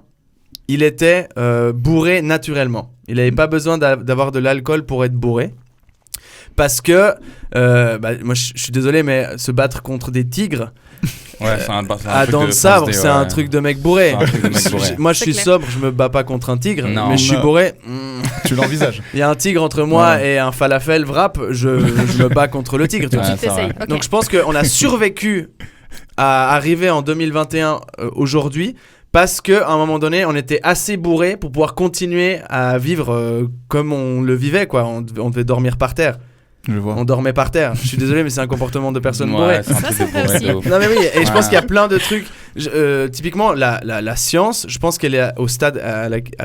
D: il était bourré naturellement. Il n'avait pas besoin d'avoir de l'alcool pour être bourré. Parce que, moi je suis désolé, mais se battre contre des tigres
C: Ouais, c'est un
D: à
C: truc
D: dents de sabre,
C: France D,
D: c'est
C: ouais.
D: un truc de mec bourré.
C: C'est un truc de mec bourré.
D: Moi je
B: C'est
D: suis
B: clair.
D: sobre, je me bats pas contre un tigre,
C: Non.
D: mais je suis
A: Non.
D: bourré.
A: Tu l'envisages.
D: Il y a un tigre entre moi
A: Ouais.
D: et un falafel wrap, je me bats contre le tigre. Tu vois.
C: Ouais,
B: Tu
C: c'est vrai.
B: t'essayes. Ok.
D: Donc je pense qu'on a survécu à arriver en 2021 aujourd'hui parce qu'à un moment donné, on était assez bourré pour pouvoir continuer à vivre comme on le vivait, quoi. On devait dormir par terre.
A: Je vois.
D: On dormait par terre. Je suis désolé, mais c'est un comportement de personne bourrée.
C: Ouais, c'est un
B: Ça,
C: truc
B: c'est
C: de
B: vrai
C: bourré,
B: aussi.
C: de ouf.
D: Non mais oui, et je pense
C: Ouais.
D: qu'il y a plein de trucs. Typiquement, la science, je pense qu'elle est au stade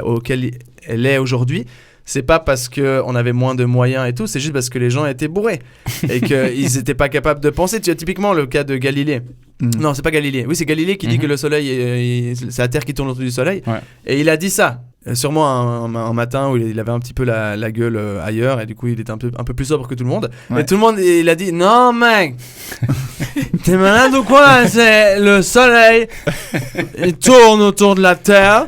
D: auquel elle est aujourd'hui. c'est pas parce qu'on avait moins de moyens et tout, c'est juste parce que les gens étaient bourrés et qu'ils étaient pas capables de penser. Tu as typiquement le cas de Galilée. Non, c'est pas Galilée. Oui, c'est Galilée qui dit que le soleil, c'est la Terre qui tourne autour du soleil.
C: Ouais.
D: Et il a dit ça. Sûrement un matin où il avait un petit peu la gueule ailleurs et du coup il était un peu plus sobre que tout le monde.
A: Ouais.
D: Et tout le monde, il a dit non mec, t'es malade ou quoi? C'est le soleil, il tourne autour de la Terre.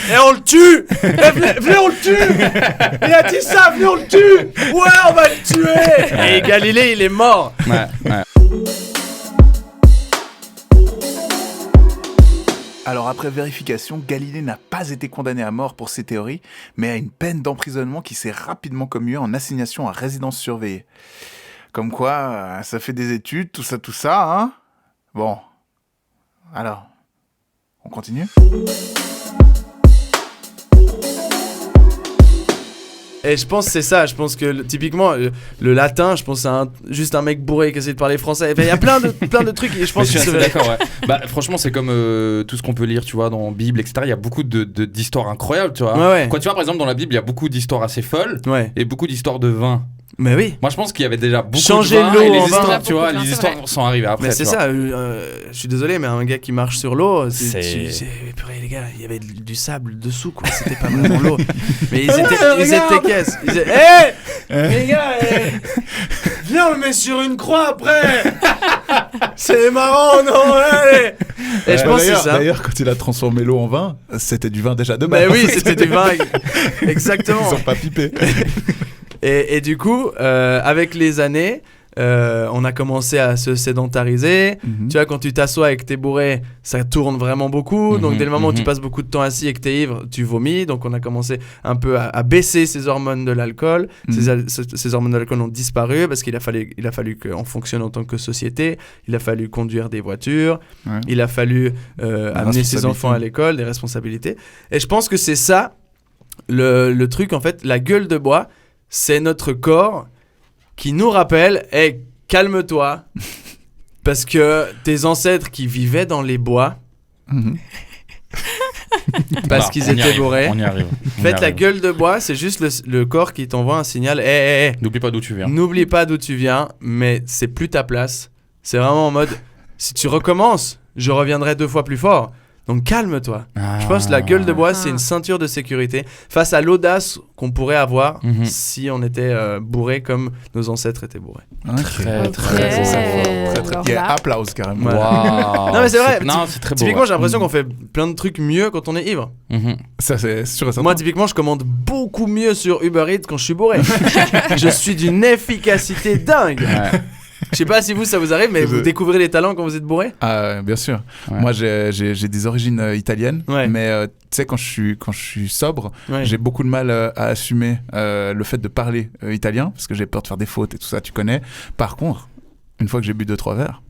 D: Et on le tue! Venez, on le tue! Il a dit ça, venez, on le tue! Ouais, on va le tuer! Et Galilée, il est mort!
C: Ouais.
A: Alors après vérification, Galilée n'a pas été condamné à mort pour ses théories, mais à une peine d'emprisonnement qui s'est rapidement commuée en assignation à résidence surveillée. Comme quoi, ça fait des études, tout ça, hein? Bon. Alors, on continue?
D: Et je pense que c'est ça, je pense que typiquement le latin, je pense que c'est juste un mec bourré qui essaie de parler français. Enfin, il y a plein de trucs et je pense
C: Je
D: que
C: suis
D: c'est
C: assez d'accord, ouais. Bah, franchement, c'est comme tout ce qu'on peut lire, tu vois, dans la Bible, etc. Il y a beaucoup d'histoires incroyables, tu vois.
D: Ouais.
C: Quand tu vois, par exemple, dans la Bible, il y a beaucoup d'histoires assez folles
D: Ouais.
C: et beaucoup d'histoires de vin.
D: Mais oui.
C: Moi, je pense qu'il y avait déjà beaucoup
D: Changer
C: de vin
D: l'eau
C: et les
D: en
C: histoires,
D: vin.
C: tu vois,
B: Beaucoup de vin,
C: les
B: c'est
C: histoires
B: vrai.
C: sont arrivées après.
D: Mais c'est
C: tu vois.
D: ça, je suis désolé, mais un gars qui marche sur l'eau,
C: C'est-
D: purée, les gars, il y avait du sable dessous, quoi. C'était pas vraiment l'eau. Mais ils étaient caisses. Ils disaient, les gars, viens, on le met sur une croix après. C'est marrant, non? Allez. Et je pense que c'est ça.
A: D'ailleurs, quand il a transformé l'eau en vin, c'était du vin déjà de base.
D: Mais oui, c'était du vin. Exactement.
A: Ils ont pas pipé.
D: Et du coup, avec les années, on a commencé à se sédentariser.
A: Mhm.
D: Tu vois, quand tu t'assois et que t'es bourré, ça tourne vraiment beaucoup. Donc, dès le moment où tu passes beaucoup de temps assis et que t'es ivre, tu vomis. Donc, on a commencé un peu à baisser ces hormones de l'alcool. Ces hormones de l'alcool ont disparu parce qu'il a fallu qu'on fonctionne en tant que société. Il a fallu conduire des voitures.
A: Ouais.
D: Il a fallu amener ses enfants à l'école, des responsabilités. Et je pense que c'est ça, le truc, en fait, la gueule de bois. C'est notre corps qui nous rappelle, hey, calme-toi, parce que tes ancêtres qui vivaient dans les bois,
A: Mhm.
D: parce
C: Bah,
D: qu'ils
C: on y
D: étaient
C: arrive,
D: bourrés.
C: On y arrive.
D: Faites la gueule de bois, c'est juste le corps qui t'envoie un signal, hey,
C: N'oublie pas d'où tu viens.
D: n'oublie pas d'où tu viens, mais c'est plus ta place. C'est vraiment en mode, si tu recommences, je reviendrai 2 fois plus fort. Donc calme-toi. Je pense que la gueule de bois, c'est une ceinture de sécurité face à l'audace qu'on pourrait avoir si on était bourré comme nos ancêtres étaient bourrés.
C: Très,
B: Ok.
C: très
A: C'est ça.
B: Alors
A: Très, très. Il y a
B: là-
A: applause carrément.
C: Waouh.
D: Non, mais c'est vrai.
C: Non, c'est très beau.
D: Typiquement,
C: ouais.
D: j'ai l'impression qu'on fait plein de trucs mieux quand on est ivre.
A: Ça, c'est sûr et certain.
D: Moi, typiquement, je commande beaucoup mieux sur Uber Eats quand je suis bourré. Je suis d'une efficacité dingue.
C: Ouais.
D: Je sais pas si ça vous arrive, mais vous découvrez les talents quand vous êtes bourré.
A: Ah, bien sûr.
C: Ouais.
A: Moi, j'ai des origines italiennes,
D: Ouais.
A: mais tu sais, quand je suis sobre,
D: Ouais.
A: j'ai beaucoup de mal à assumer le fait de parler italien, parce que j'ai peur de faire des fautes et tout ça, tu connais. Par contre, une fois que j'ai bu 2-3 verres,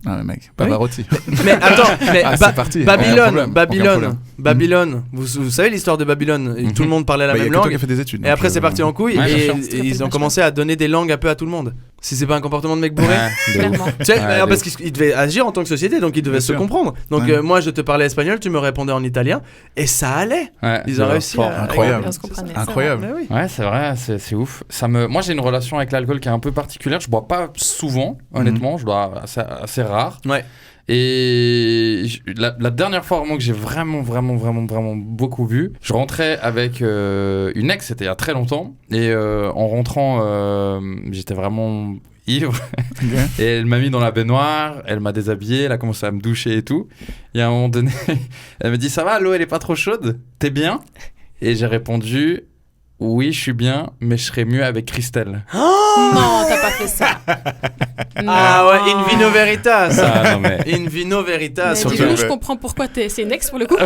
A: ah, mais mec, Pavarotti.
D: Mais attends, mais
A: Ah, c'est parti. Aucun
D: Babylone,
A: problème.
D: Babylone. Vous savez l'histoire de Babylone? Et tout le monde parlait la
A: Bah, y a
D: même
A: que toi
D: langue.
A: qui as fait des études.
D: Et après, c'est parti en couille.
C: Ouais,
D: Et
C: bien sûr.
D: ils ont commencé à donner des langues un peu à tout le monde. Si c'est pas un comportement de mec bourré.
B: Clairement.
D: Tu sais,
C: Ouais,
D: parce qu'ils devaient agir en tant que société, donc ils devaient
A: Bien
D: se
A: sûr.
D: comprendre. Donc
A: Ouais.
D: moi, je te parlais espagnol, tu me répondais en italien, et ça allait.
C: Ouais,
D: Ils ont
C: c'est
D: réussi
C: fort.
D: à...
A: Incroyable.
B: On se comprenait, ça
A: Incroyable.
D: Mais oui.
C: Ouais, c'est vrai, c'est ouf. Moi, j'ai une relation avec l'alcool qui est un peu particulière. Je bois pas souvent, honnêtement. Je dois assez rare.
D: Ouais.
C: Et la dernière fois vraiment que j'ai vraiment beaucoup bu, je rentrais avec une ex, c'était il y a très longtemps. Et en rentrant, j'étais vraiment ivre. Et elle m'a mis dans la baignoire, elle m'a déshabillé, elle a commencé à me doucher et tout. Et à un moment donné, elle me dit, ça va, l'eau elle est pas trop chaude? T'es bien? Et j'ai répondu, oui, je suis bien, mais je serais mieux avec Christelle.
B: Non, t'as pas fait ça.
D: Ah ouais, in vino veritas.
C: Ah, non, mais...
D: In vino veritas.
B: Mais
A: surtout-
B: du coup, je comprends pourquoi c'est une ex pour le coup.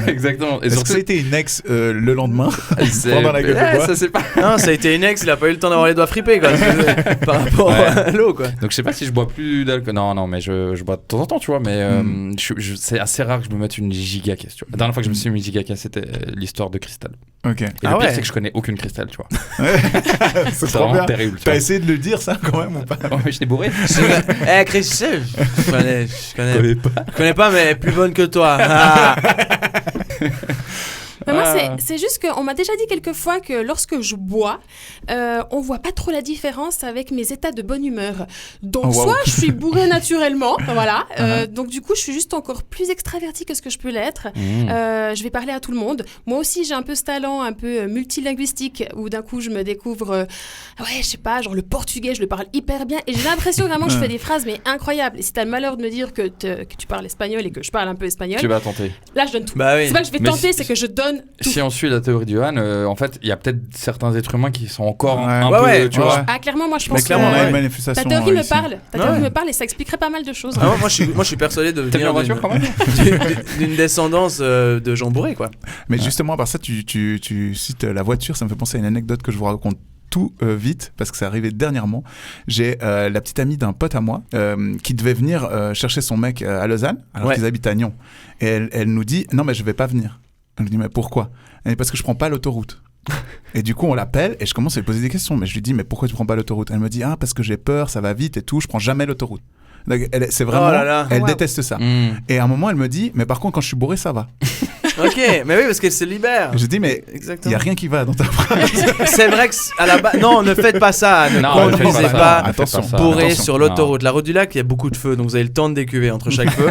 C: Exactement. Et
A: Est-ce que
C: surtout,
A: ça a été une ex le lendemain
C: c'est-
A: pendant la gueule de bois?
C: ça c'est pas.
D: Non, ça a été une ex, il a pas eu le temps d'avoir les doigts fripés, quoi. Par rapport
C: Ouais.
D: à l'eau, quoi.
C: Donc je sais pas si je bois plus d'alcool. Non, mais je bois de temps en temps, tu vois. Mais c'est assez rare que je me mette une giga caisse. Tu vois. La dernière fois que je me suis mis une giga caisse, c'était l'histoire de Cristal.
A: Ok.
C: Et
D: Ah
C: le pire,
D: ouais.
C: c'est que je connais aucune Cristal, tu vois.
A: C'est
C: C'est
A: trop
C: vraiment
A: bien.
C: terrible. Tu
A: T'as
C: vois.
A: essayé de le dire ça quand même ou pas?
C: Oh, mais je t'ai bourré.
D: Eh, Chris, je connais.
C: Je connais pas.
D: Je connais pas, mais elle est plus bonne que toi. Ah.
B: Non, moi,
C: Ah.
B: c'est juste qu'on m'a déjà dit quelques fois que lorsque je bois, on voit pas trop la différence avec mes états de bonne humeur. Donc,
A: Oh, wow.
B: soit je suis bourrée naturellement, voilà. Donc, du coup, je suis juste encore plus extravertie que ce que je peux l'être. Je vais parler à tout le monde. Moi aussi, j'ai un peu ce talent un peu multilinguistique où d'un coup, je me découvre, ouais, je sais pas, genre le portugais, je le parle hyper bien. Et j'ai l'impression vraiment que je fais des phrases, mais incroyables. Et si t'as le malheur de me dire que tu parles espagnol et que je parle un peu espagnol,
C: Tu vas tenter.
B: là, je donne tout.
D: Bah oui.
B: C'est pas que je vais
C: Mais
B: tenter,
C: si-
B: c'est que je donne tout.
C: Si on suit la théorie de Johan, en fait, il y a peut-être certains êtres humains qui sont encore un
A: Ouais,
C: peu,
D: ouais,
C: tu
D: ouais.
C: vois.
B: Ah, clairement, moi, je
D: Mais
B: pense
D: clairement,
A: On a
B: que
A: une manifestation.
B: ta théorie me
A: ici.
B: parle. Ta théorie
D: Ouais.
B: me parle et ça expliquerait pas mal de choses.
D: Ah, moi, je suis persuadé de
C: T'aimes la
D: venir
C: voiture quand même
D: d'une descendance de gens bourrés, quoi.
A: Mais justement, par ça, tu cites la voiture, ça me fait penser à une anecdote que je vous raconte tout vite, parce que c'est arrivé dernièrement. J'ai la petite amie d'un pote à moi qui devait venir chercher son mec à Lausanne, alors
D: Ouais.
A: qu'ils habitent à Nyon. Et elle nous dit, non mais je vais pas venir. Elle nous dit, mais pourquoi? Elle dit, parce que je prends pas l'autoroute. Et du coup, on l'appelle et je commence à lui poser des questions. Mais je lui dis, mais pourquoi tu prends pas l'autoroute? Elle me dit, ah, parce que j'ai peur, ça va vite et tout, je prends jamais l'autoroute. Donc, c'est vraiment,
D: Oh là là.
A: elle
B: Wow.
A: déteste ça.
C: Hmm.
A: Et à un moment, elle me dit, mais par contre, quand je suis bourré, ça va.
D: Ok, mais oui, parce qu'elle se libère.
A: Je dis, mais il
D: Exactement.
A: y a rien qui va dans ta phrase.
D: C'est vrai que à la base, non, ne faites pas ça. Ne
C: Non, ne faites
D: conduisez
C: pas ça.
D: pas
C: Ne faites
A: attention,
C: pas ça.
D: bourré
A: attention.
D: sur l'autoroute. La route du lac, il y a beaucoup de feux, donc vous avez le temps de décuver entre chaque feu.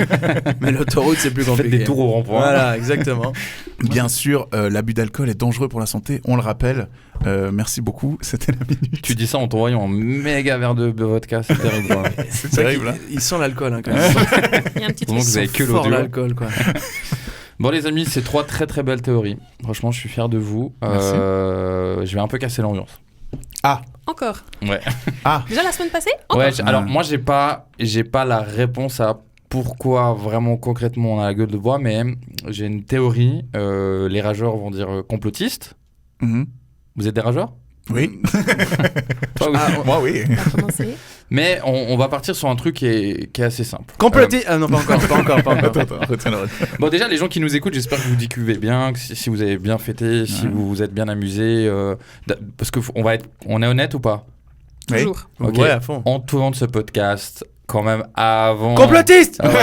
D: Mais l'autoroute, c'est plus
C: Faites
D: compliqué.
C: des tours au rond-point.
D: Voilà, exactement.
A: Bien sûr, l'abus d'alcool est dangereux pour la santé, on le rappelle. Merci beaucoup, c'était la minute.
C: Tu dis ça en t'envoyant un méga verre de vodka, c'est terrible. quoi.
A: C'est
D: C'est vrai
A: terrible. hein.
D: qu'ils sentent l'alcool, hein, quand même.
B: Il y a un petit
C: Donc
B: truc.
C: vous avez
D: Ils
C: que
D: sont forts,
C: l'audio.
D: l'alcool, quoi.
C: Bon les amis, c'est 3 très très belles théories. Franchement, je suis fier de vous.
A: Merci.
C: Je vais un peu casser l'ambiance.
B: Encore.
C: Ouais.
B: Déjà la semaine passée Encore.
C: Ouais. Alors moi, j'ai pas la réponse à pourquoi vraiment concrètement on a la gueule de bois, mais j'ai une théorie. Les rageurs vont dire complotiste.
A: Mhm.
C: Vous êtes des rageurs?
A: Oui.
C: Toi, oui.
A: Moi, oui.
B: On va commencer.
C: Mais on va partir sur un truc qui est assez simple.
D: Comploté. Ah non, pas encore, pas encore, pas encore.
A: Attends, retiens le reste.
C: Bon, déjà, les gens qui nous écoutent, j'espère que vous décuvez bien, que si vous avez bien fêté, si
A: Ouais.
C: vous vous êtes bien amusé. Parce que on est honnête ou pas?
A: Oui.
B: Toujours.
C: Ok.
D: Ouais, à fond.
C: On tourne ce podcast quand même avant.
D: Complotiste.
C: Ah ouais.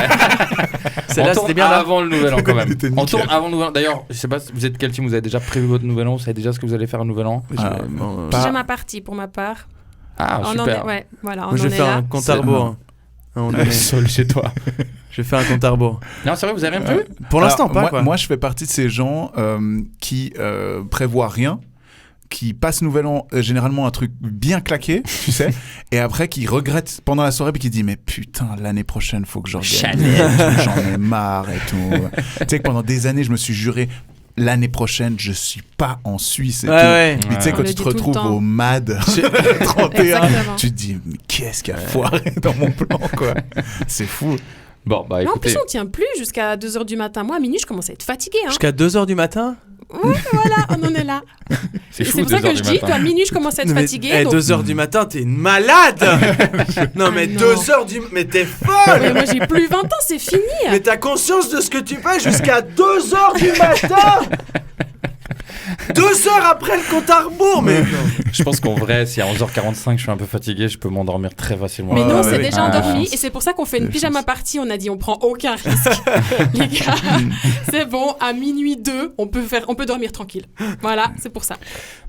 D: Celle-là,
C: On tourne
D: c'était bien là.
C: avant le nouvel an quand même.
A: C'était
C: On
A: nickel.
C: tourne avant le nouvel an. D'ailleurs, je sais pas, vous êtes quel team? Vous avez déjà prévu votre nouvel an? Vous savez déjà ce que vous allez faire au nouvel an?
A: Ah,
D: bon,
A: pas-
B: Déjà ma partie pour ma part.
C: Ah,
B: on en
C: super.
B: est, ouais, voilà, on
D: Moi, je
B: en
D: vais
B: est
D: faire
B: là.
D: un compte à rebours. hein. À un moment donné.
C: Seul chez toi.
D: Je vais faire un compte à rebours.
C: Non, c'est vrai, vous avez rien prévu?
D: Pour l'instant,
A: Alors,
D: pas,
A: moi,
D: quoi.
A: moi, je fais partie de ces gens qui prévoient rien, qui passent Nouvel An généralement un truc bien claqué, tu sais, et après qui regrettent pendant la soirée puis qui dit mais putain l'année prochaine faut que j'organise, j'en ai marre et tout. Tu sais que pendant des années je me suis juré l'année prochaine je suis pas en Suisse et
D: Ouais,
A: tout.
D: ouais.
A: Mais tu sais
C: Ouais.
A: quand
B: On le
A: tu
B: dit
A: te
B: tout le
A: retrouves
B: temps.
A: au MAD 31,
B: Exactement.
A: tu te dis mais qu'est-ce qui a foiré dans mon plan quoi. C'est fou.
C: Bon, bah
B: Mais en
C: écoutez.
B: plus, on tient plus jusqu'à 2h du matin. Moi, à minuit, je commence à être fatiguée. Hein.
D: Jusqu'à 2h du matin.
B: Ouais, voilà, on en est là.
C: C'est
B: Et
C: fou,
B: c'est pour ça
C: 2 heures
B: que je
C: du
B: dis
C: matin.
B: qu'à minuit, je commence à être fatiguée. donc...
D: 2h du matin, t'es une malade. Non, mais
B: Ah, non.
D: 2h du... Mais t'es
B: Mais
D: folle.
B: moi, j'ai plus 20 ans, c'est fini.
D: Mais t'as conscience de ce que tu fais jusqu'à 2h du matin. 2 heures après le compte à rebours, mais...
C: Je pense qu'en vrai, si à 11h45 je suis un peu fatigué, je peux m'endormir très facilement.
B: Mais
A: Ouais,
B: non,
A: ouais,
B: c'est
A: ouais.
B: déjà
C: Ah,
B: endormi.
C: chance.
B: Et c'est pour ça qu'on fait une
A: Ouais,
B: pyjama
A: chance.
B: party. On a dit, on prend aucun risque. Les gars, c'est bon, à minuit 2, on peut dormir tranquille. Voilà, c'est pour ça.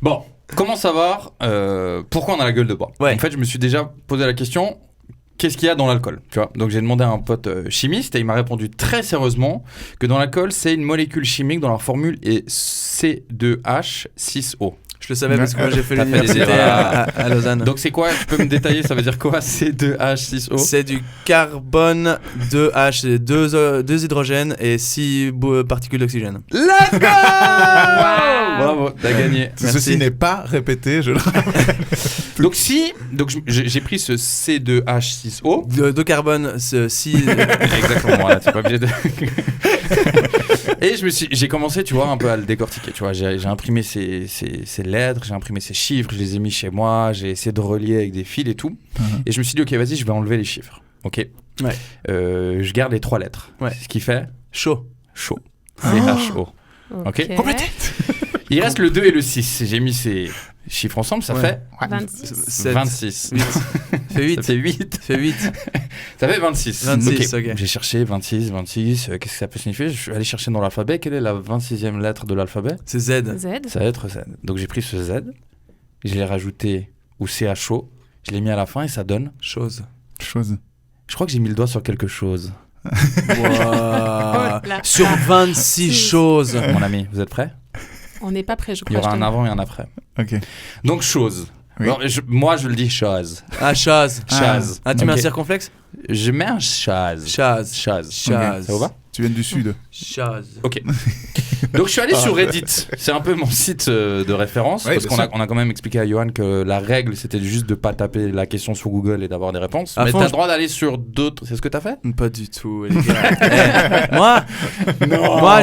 C: Bon, comment savoir pourquoi on a la gueule de bois?
D: Ouais.
C: En fait, je me suis déjà posé la question, qu'est-ce qu'il y a dans l'alcool, tu vois? Donc j'ai demandé à un pote chimiste et il m'a répondu très sérieusement que dans l'alcool, c'est une molécule chimique dont la formule est C2H6O.
D: Je le savais parce que moi j'ai fait
C: T'as fait
D: l'université
C: des erreurs.
D: à Lausanne.
C: Donc c'est quoi? Tu peux me détailler, ça veut dire quoi C2H6O?
D: C'est du carbone 2H, c'est deux hydrogènes et 6 particules d'oxygène.
C: Let's go!
B: Wow.
C: Bravo, t'as gagné.
A: Ceci n'est pas répété, je le
C: Donc j'ai pris ce C2H6O.
D: De carbone 6...
C: Exactement, voilà, t'es pas obligé de... Et j'ai commencé, tu vois, un peu à le décortiquer, tu vois. J'ai imprimé ces lettres, j'ai imprimé ces chiffres, je les ai mis chez moi, j'ai essayé de relier avec des fils et tout. Et je me suis dit, ok, vas-y, je vais enlever les chiffres. Ok.
D: Ouais.
C: Je garde les 3 lettres.
D: Ouais.
C: Ce qui fait
D: chaud.
C: chaud. C-H-O. Ok. Il reste le 2 et le 6. J'ai mis ces chiffres ensemble, ça
D: Ouais.
C: fait
B: 26.
C: 26.
D: 8. Fait 8.
C: Ça fait 8.
D: Fait 8.
C: T'avais 26.
D: 26, ok.
C: J'ai cherché 26, qu'est-ce que ça peut signifier? Je suis allé chercher dans l'alphabet. Quelle est la 26e lettre de l'alphabet?
D: C'est Z.
B: Z.
C: Ça va être Z. Donc j'ai pris ce Z, je l'ai rajouté au CHO, je l'ai mis à la fin et ça donne.
D: Chose.
C: Je crois que j'ai mis le doigt sur quelque chose.
D: Wow.
B: là.
D: Sur 26 choses.
C: Mon ami, vous êtes prêts?
B: On n'est pas prêt, je
C: Il y
B: crois.
C: aura un avant et un après.
A: Ok.
C: Donc chose.
A: Oui.
C: Alors, moi je le dis chose.
D: Ah, chose.
C: Chose.
D: Ah, tu mets un
C: Ok.
D: circonflexe?
C: Je mets un chose.
D: Chose.
C: Chose.
D: Chose.
C: Ça vous va?
A: Tu viens du sud.
D: Chose.
C: Ok. Donc je suis allé sur Reddit. C'est un peu mon site de référence.
A: Ouais,
C: parce
A: bien
C: qu'on a,
A: sûr.
C: on a quand même expliqué à Johan que la règle c'était juste de pas taper la question sur Google et d'avoir des réponses.
D: À
C: Mais
D: fond,
C: t'as
D: je-
C: le droit d'aller sur d'autres. C'est ce que t'as fait?
D: Pas du tout, les gars. Moi,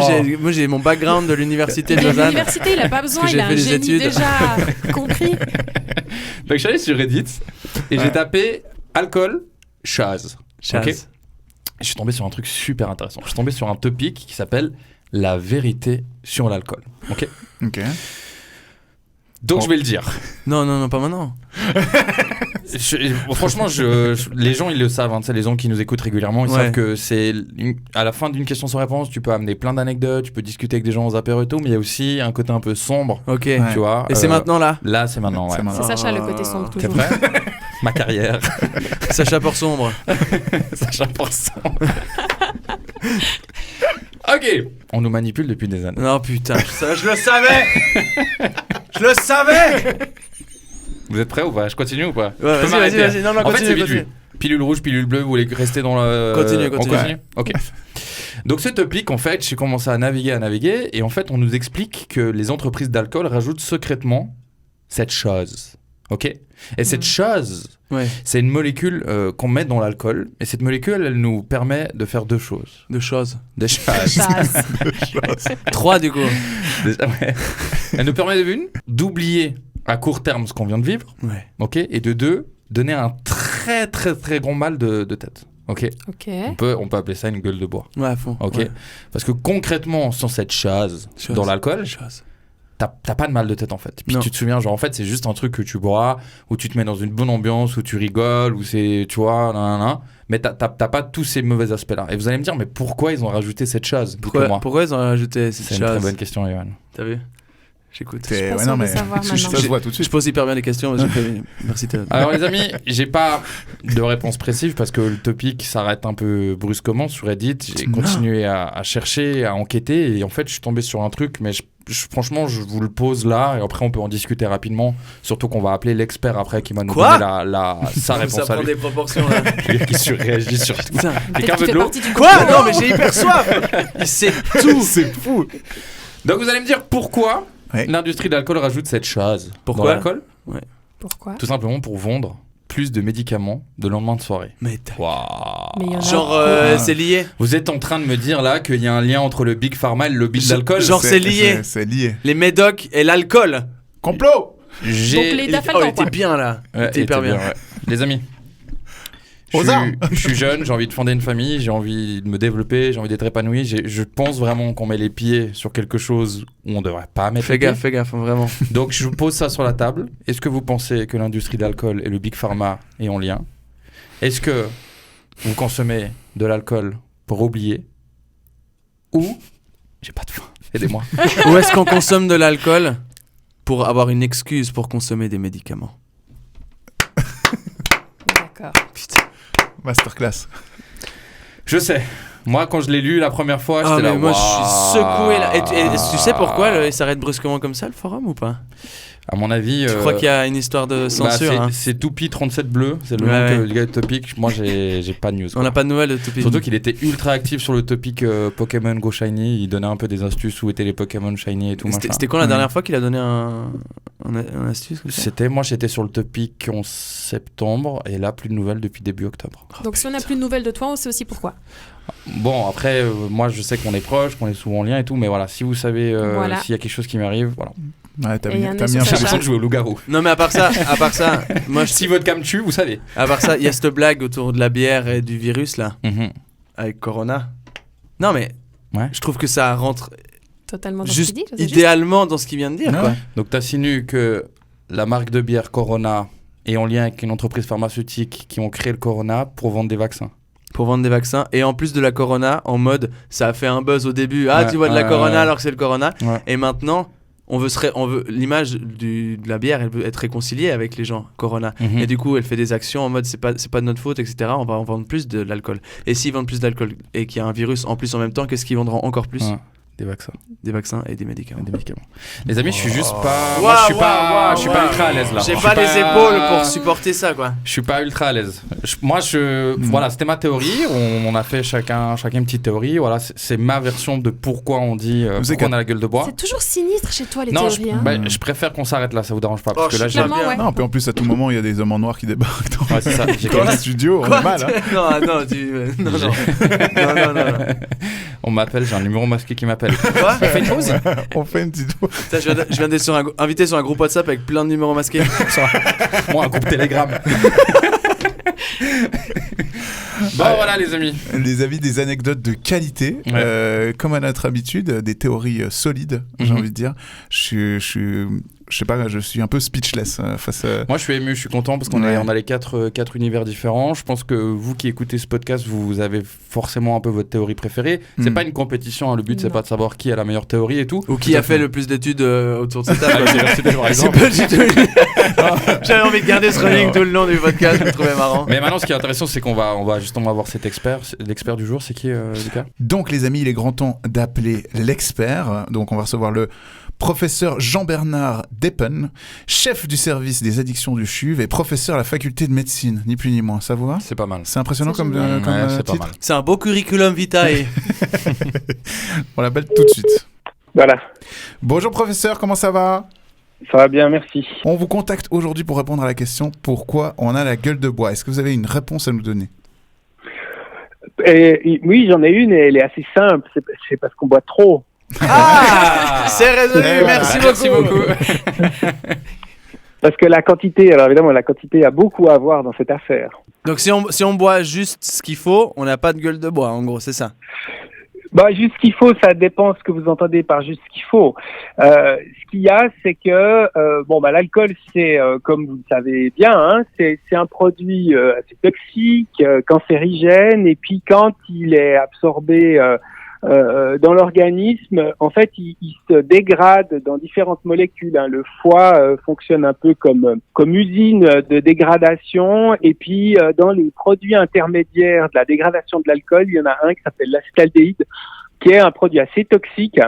D: j'ai mon background de l'université de
B: Il est à
D: Lausanne.
B: l'université, il a pas besoin,
D: Parce que
B: il a
D: j'ai
B: un
D: fait des
B: génie
D: études.
B: déjà compris.
C: Donc je suis allé sur Reddit et j'ai tapé alcool, chose.
D: Chose.
C: Ok. Je suis tombé sur un truc super intéressant. Je suis tombé sur un topic qui s'appelle la vérité sur l'alcool. Ok.
A: Ok.
C: Donc
A: Bon.
C: je vais le dire.
D: Non, pas maintenant.
C: Franchement, les gens ils le savent. Hein, tu sais, les gens qui nous écoutent régulièrement, ils
D: Ouais.
C: savent que c'est à la fin d'une question sans réponse, tu peux amener plein d'anecdotes, tu peux discuter avec des gens aux apéros et tout, mais il y a aussi un côté un peu sombre.
D: Ok.
A: Ouais.
C: Tu vois.
D: Et c'est maintenant là.
C: Là, c'est maintenant. Ouais.
A: C'est maintenant.
B: C'est Sacha le côté sombre,
C: T'es
B: toujours.
C: prêt? Ma carrière.
D: Sacha pour sombre.
C: Sacha Porcent. Ok. On nous manipule depuis des années.
D: Non, putain, je le savais. Je le savais.
C: Vous êtes prêts ou pas? Je continue ou pas?
D: Ouais,
C: Je peux
D: vas-y,
C: m'arrêter.
D: vas-y. Non,
C: En fait,
D: continue,
C: c'est vite
D: continue.
C: vu. Pilule rouge, pilule bleue, vous voulez rester dans le...
D: Continue.
C: On continue. Ok. Donc ce topic, en fait, j'ai commencé à naviguer, et en fait, on nous explique que les entreprises d'alcool rajoutent secrètement cette chose. Ok. Et cette chose,
D: Ouais,
C: c'est une molécule qu'on met dans l'alcool, et cette molécule, elle nous permet de faire deux choses.
D: deux choses.
C: Des choses.
B: Chasse.
D: 3 du coup.
C: Déjà, ouais. Elle nous permet de une, d'oublier à court terme ce qu'on vient de vivre,
D: Ouais.
C: ok, et de deux, donner un très très très grand mal de tête. Ok.
B: Ok.
C: On peut appeler ça une gueule de bois.
D: Ouais, à fond.
C: Ok.
D: Ouais.
C: Parce que concrètement, sans cette chose
D: Chose.
C: dans l'alcool,
D: Chose.
C: t'as pas de mal de tête en fait. Puis
D: Non.
C: tu te souviens, genre en fait, c'est juste un truc que tu bois, où tu te mets dans une bonne ambiance, où tu rigoles, où c'est, tu vois, nanana. Mais t'as pas tous ces mauvais aspects-là. Et vous allez me dire, mais pourquoi ils ont rajouté cette chose? Dites-moi.
D: Pourquoi ils ont rajouté cette
C: C'est une très
D: chose?
C: bonne question, Johan.
D: T'as vu? J'écoute.
B: suis pas
A: Ouais,
B: sûre
A: non,
B: de
A: mais
B: savoir
A: ça
B: maintenant.
A: se voit tout de
D: Je
A: suite.
D: pose hyper bien les questions. J'ai fait... Merci.
C: Alors les amis, j'ai pas de réponse précise parce que le topic s'arrête un peu brusquement sur Reddit. J'ai continué à chercher, à enquêter et en fait je suis tombé sur un truc, mais franchement je vous le pose là et après on peut en discuter rapidement. Surtout qu'on va appeler l'expert après qui va nous
D: Quoi
C: donner sa réponse
D: Ça
C: à
D: prend
C: lui.
D: des proportions là.
C: Qui surréagit sur tout.
D: Putain.
C: Quelqu'un
B: Peut-être
C: veut
B: qu'il
C: de
B: fait
C: l'eau?
B: partie du
D: Quoi?
B: complot.
D: Non, mais j'ai hyper soif. Il sait tout.
A: C'est fou.
C: Donc vous allez me dire pourquoi
A: Ouais.
C: l'industrie de l'alcool rajoute cette chose
D: Pourquoi
C: dans l'alcool?
B: Pourquoi?
C: Tout simplement pour vendre plus de médicaments de lendemain de soirée.
D: Mais
C: Waouh.
B: Mais il y en a
D: genre,
A: Ah.
D: c'est lié.
C: Vous êtes en train de me dire là qu'il y a un lien entre le Big Pharma et le lobby de l'alcool?
D: Genre, c'est lié.
A: C'est lié.
D: Les médocs et l'alcool.
A: Complot.
B: Donc les
D: Il
B: Dafalgan,
D: était
B: quoi.
D: bien là. Il
C: Ouais,
D: était hyper bien.
C: ouais. Les amis,
A: Aux armes.
C: je suis jeune, j'ai envie de fonder une famille, j'ai envie de me développer, j'ai envie d'être épanoui. Je pense vraiment qu'on met les pieds sur quelque chose où on devrait pas mettre
D: Fais
C: les pieds.
D: gaffe, vraiment.
C: Donc je vous pose ça sur la table. Est-ce que vous pensez que l'industrie de l'alcool et le Big Pharma est en lien? Est-ce que vous consommez de l'alcool pour oublier? Ou j'ai pas de faim, aidez-moi.
D: Ou est-ce qu'on consomme de l'alcool pour avoir une excuse pour consommer des médicaments?
B: D'accord.
D: Putain.
A: Masterclass.
C: Je sais. Moi, quand je l'ai lu la première fois,
D: Ah,
C: j'étais là.
D: mais moi, je suis
C: waouh.
D: secoué là. Et tu sais pourquoi il s'arrête brusquement comme ça, le forum, ou pas?
C: À mon avis.
D: Tu crois qu'il y a une histoire de censure,
C: bah,
D: hein?
C: c'est Toupie37 bleu, c'est le
D: Ouais,
C: nom
D: ouais.
C: du gars de Topic. Moi, j'ai pas de news.
D: On
C: quoi.
D: n'a pas de nouvelles de Toupie.
C: Surtout qu'il était ultra actif sur le topic Pokémon Go Shiny. Il donnait un peu des astuces où étaient les Pokémon Shiny et tout. machin.
D: C'était quand la dernière fois qu'il a donné un astuce comme ça?
C: Moi, j'étais sur le topic en septembre et là, plus de nouvelles depuis début octobre.
B: Donc si on n'a plus de nouvelles de toi, on sait aussi pourquoi.
C: Bon, après, moi, je sais qu'on est proches, qu'on est souvent en lien et tout, mais voilà, si vous savez
B: Voilà.
C: s'il y a quelque chose qui m'arrive, voilà.
A: Ouais, t'as
B: Et il y en
A: bien
B: a sur
A: bien
C: J'ai
B: Sacha.
A: fait.
C: l'impression de jouer au loup-garou.
D: Non, mais à part ça, moi,
C: Si votre cam tue, vous savez.
D: à part ça, il y a cette blague autour de la bière et du virus là,
C: Mhm.
D: avec Corona. Non, mais
C: Ouais.
D: je trouve que ça rentre
B: Totalement dans ce
D: juste
B: qu'il dit. c'est juste.
D: idéalement dans ce qu'il vient de dire,
A: Ouais.
D: quoi.
C: Donc, t'insinues que la marque de bière Corona est en lien avec une entreprise pharmaceutique qui ont créé le Corona pour vendre des vaccins.
D: pour vendre des vaccins. Et en plus de la Corona, en mode, ça a fait un buzz au début. Ah,
C: Ouais,
D: tu vois de la
C: ouais,
D: Corona
C: ouais.
D: alors que c'est le Corona.
C: Ouais.
D: Et maintenant, on veut l'image de la bière, elle veut être réconciliée avec les gens Corona.
C: Mhm.
D: Et du coup, elle fait des actions en mode c'est pas de notre faute, etc. On va en vendre plus de l'alcool. Et s'ils vendent plus d'alcool et qu'il y a un virus en plus en même temps, qu'est-ce qu'ils vendront encore plus?
C: Ouais. Des vaccins.
D: Des vaccins et des médicaments.
C: Des médicaments. Les amis, je suis juste pas.
D: Waouh,
C: Moi, je suis pas.
D: waouh,
C: Je suis
D: waouh.
C: pas ultra à l'aise là.
D: J'ai
C: Je
D: pas
C: suis
D: les épaules pour supporter ça, quoi.
C: Je suis pas ultra à l'aise. Voilà, c'était ma théorie. On a fait chacun une petite théorie. Voilà, c'est ma version de pourquoi on dit pourquoi on a la gueule de bois.
B: C'est toujours sinistre chez toi, les
C: Non,
B: théories. hein.
C: je préfère qu'on s'arrête là. Ça vous dérange pas
D: Oh,
C: parce que là, j'ai.
B: Clairement, ouais.
A: Non, puis en plus, à tout moment, il y a des hommes en noir qui débarquent dans,
C: Ouais, c'est ça. J'ai
A: dans le studio. On a mal. Hein.
D: Non, non.
C: On m'appelle. J'ai un numéro masqué qui m'appelle.
D: Quoi?
C: On fait une pause.
A: On fait une petite pause.
D: Putain, je viens d'être invité sur un groupe WhatsApp avec plein de numéros masqués.
C: Moi, un groupe Telegram. Bon, voilà, les amis.
A: Les avis, des anecdotes de qualité,
C: Ouais.
A: comme à notre habitude, des théories solides, j'ai envie de dire. Je sais pas, je suis un peu speechless face à...
C: Moi, je suis ému, je suis content parce qu'on
A: Ouais.
C: on a les quatre univers différents. Je pense que vous qui écoutez ce podcast, vous avez forcément un peu votre théorie préférée. C'est pas une compétition, hein, le but, c'est
B: Non.
C: pas de savoir qui a la meilleure théorie et tout.
D: Ou qui a fait le plus d'études autour de cette table.
C: Par
D: C'est
C: exemple.
D: pas du tout. J'avais envie de garder ce running tout le long du podcast, je le trouvais marrant.
C: Mais maintenant, ce qui est intéressant, c'est qu'on va justement avoir cet expert. L'expert du jour, c'est qui, Lucas?
A: Donc les amis, il est grand temps d'appeler l'expert. Donc on va recevoir le professeur Jean-Bernard Deppen, chef du service des addictions du CHUV et professeur à la faculté de médecine, ni plus ni moins. Ça vous va?
C: C'est pas mal.
A: C'est impressionnant
B: C'est
A: comme,
B: génial.
A: comme
C: Ouais, c'est pas
A: titre.
C: mal.
D: C'est un beau curriculum vitae.
A: On l'appelle tout de suite.
E: Voilà,
A: Bonjour professeur, comment ça va?
E: ça va bien, merci.
A: On vous contacte aujourd'hui pour répondre à la question pourquoi on a la gueule de bois. Est-ce que vous avez une réponse à nous donner?
E: Oui, j'en ai une et elle est assez simple. C'est parce qu'on boit trop.
D: Ah, c'est résolu,
A: Eh,
D: merci
C: Merci
D: beaucoup.
C: beaucoup.
E: Parce que la quantité, alors évidemment, la quantité a beaucoup à voir dans cette affaire.
D: Donc si on boit juste ce qu'il faut, on n'a pas de gueule de bois, en gros, c'est ça.
E: Bah, juste ce qu'il faut, ça dépend ce que vous entendez par juste ce qu'il faut. Ce qu'il y a, c'est que l'alcool, c'est comme vous le savez bien, hein, c'est un produit assez toxique, cancérigène, et puis quand il est absorbé dans l'organisme, en fait, il se dégrade dans différentes molécules. Hein. Le foie fonctionne un peu comme usine de dégradation, et puis dans les produits intermédiaires de la dégradation de l'alcool, il y en a un qui s'appelle l'acétaldéhyde, qui est un produit assez toxique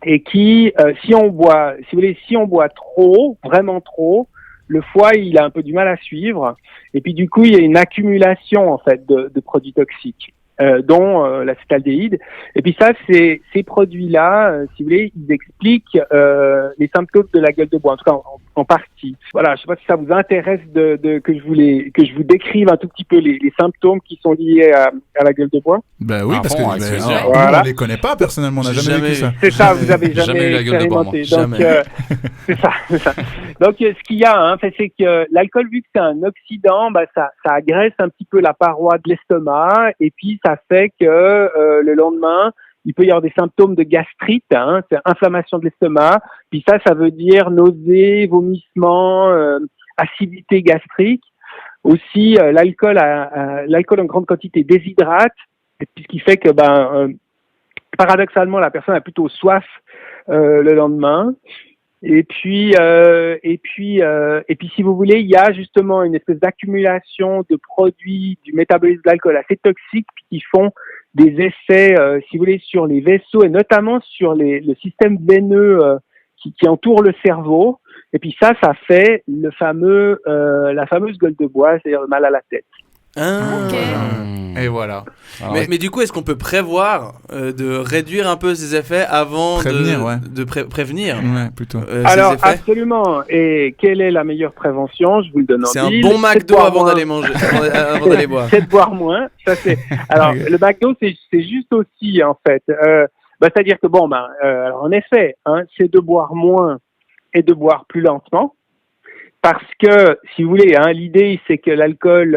E: et qui, si on boit trop, vraiment trop, le foie il a un peu du mal à suivre, et puis du coup il y a une accumulation en fait de produits toxiques. Dont l'acétaldéhyde. Et puis ça, ces produits-là, si vous voulez, ils expliquent les symptômes de la gueule de bois, en tout cas en partie. Voilà, je sais pas si ça vous intéresse que je vous décrive un tout petit peu les symptômes qui sont liés à la gueule de bois.
A: Bah oui,
C: Ah
A: parce
C: bon,
A: que
C: avec plaisir.
A: nous,
E: Voilà.
A: on les connaît pas personnellement, on n'a
D: J'ai
A: jamais vécu
D: jamais
A: ça.
E: C'est ça, vous avez
C: Jamais
E: jamais
C: eu la gueule de bois, moi.
E: expérimenté. Donc,
D: Jamais.
E: c'est ça. Donc, ce qu'il y a, hein, c'est que l'alcool, vu que c'est un oxydant, bah, ça agresse un petit peu la paroi de l'estomac, et puis ça fait que le lendemain, il peut y avoir des symptômes de gastrite, hein, c'est inflammation de l'estomac. Puis ça veut dire nausées, vomissements, acidité gastrique. Aussi, l'alcool en grande quantité déshydrate, et puis ce qui fait que, paradoxalement, la personne a plutôt soif le lendemain. Et puis, si vous voulez, il y a justement une espèce d'accumulation de produits du métabolisme de l'alcool assez toxiques qui font des effets, si vous voulez, sur les vaisseaux et notamment sur le système veineux qui entoure le cerveau. Et puis ça fait la fameuse gueule de bois, c'est-à-dire le mal à la tête.
B: Ok.
A: Et voilà.
C: Alors,
D: Mais du coup, est-ce qu'on peut prévoir de réduire un peu ces effets avant
A: Prévenir, ouais.
D: de prévenir
A: Ouais, plutôt.
E: Alors,
D: ces effets?
E: absolument. Et quelle est la meilleure prévention? Je vous le donne en
D: C'est un
E: mille.
D: bon
E: C'est de
D: McDo
E: boire
D: avant
E: moins.
D: d'aller manger, avant d'aller boire.
E: C'est de boire moins. Ça, c'est... Alors, le McDo, c'est juste aussi, en fait. C'est-à-dire que, alors, en effet, hein, c'est de boire moins et de boire plus lentement. Parce que, si vous voulez, hein, l'idée, c'est que l'alcool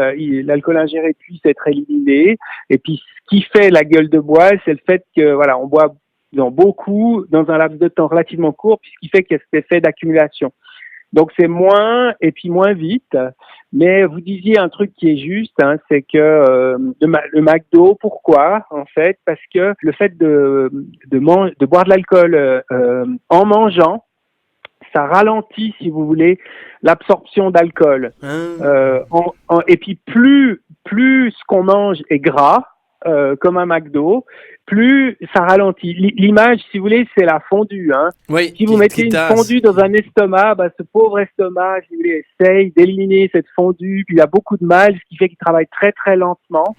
E: ingéré puisse être éliminé. Et puis, ce qui fait la gueule de bois, c'est le fait que, voilà, on boit beaucoup dans un laps de temps relativement court, puis ce qui fait qu'il y a cet effet d'accumulation. Donc c'est moins et puis moins vite. Mais vous disiez un truc qui est juste, hein, c'est que le McDo, pourquoi en fait? Parce que le fait de boire de l'alcool en mangeant, ça ralentit, si vous voulez, l'absorption d'alcool. Et puis plus ce qu'on mange est gras, comme un McDo, plus ça ralentit. L'image, si vous voulez, c'est la fondue. Hein.
D: Oui,
E: si vous mettez une fondue dans un estomac, ce pauvre estomac, si vous voulez, essaye d'éliminer cette fondue, puis il a beaucoup de mal, ce qui fait qu'il travaille très très lentement.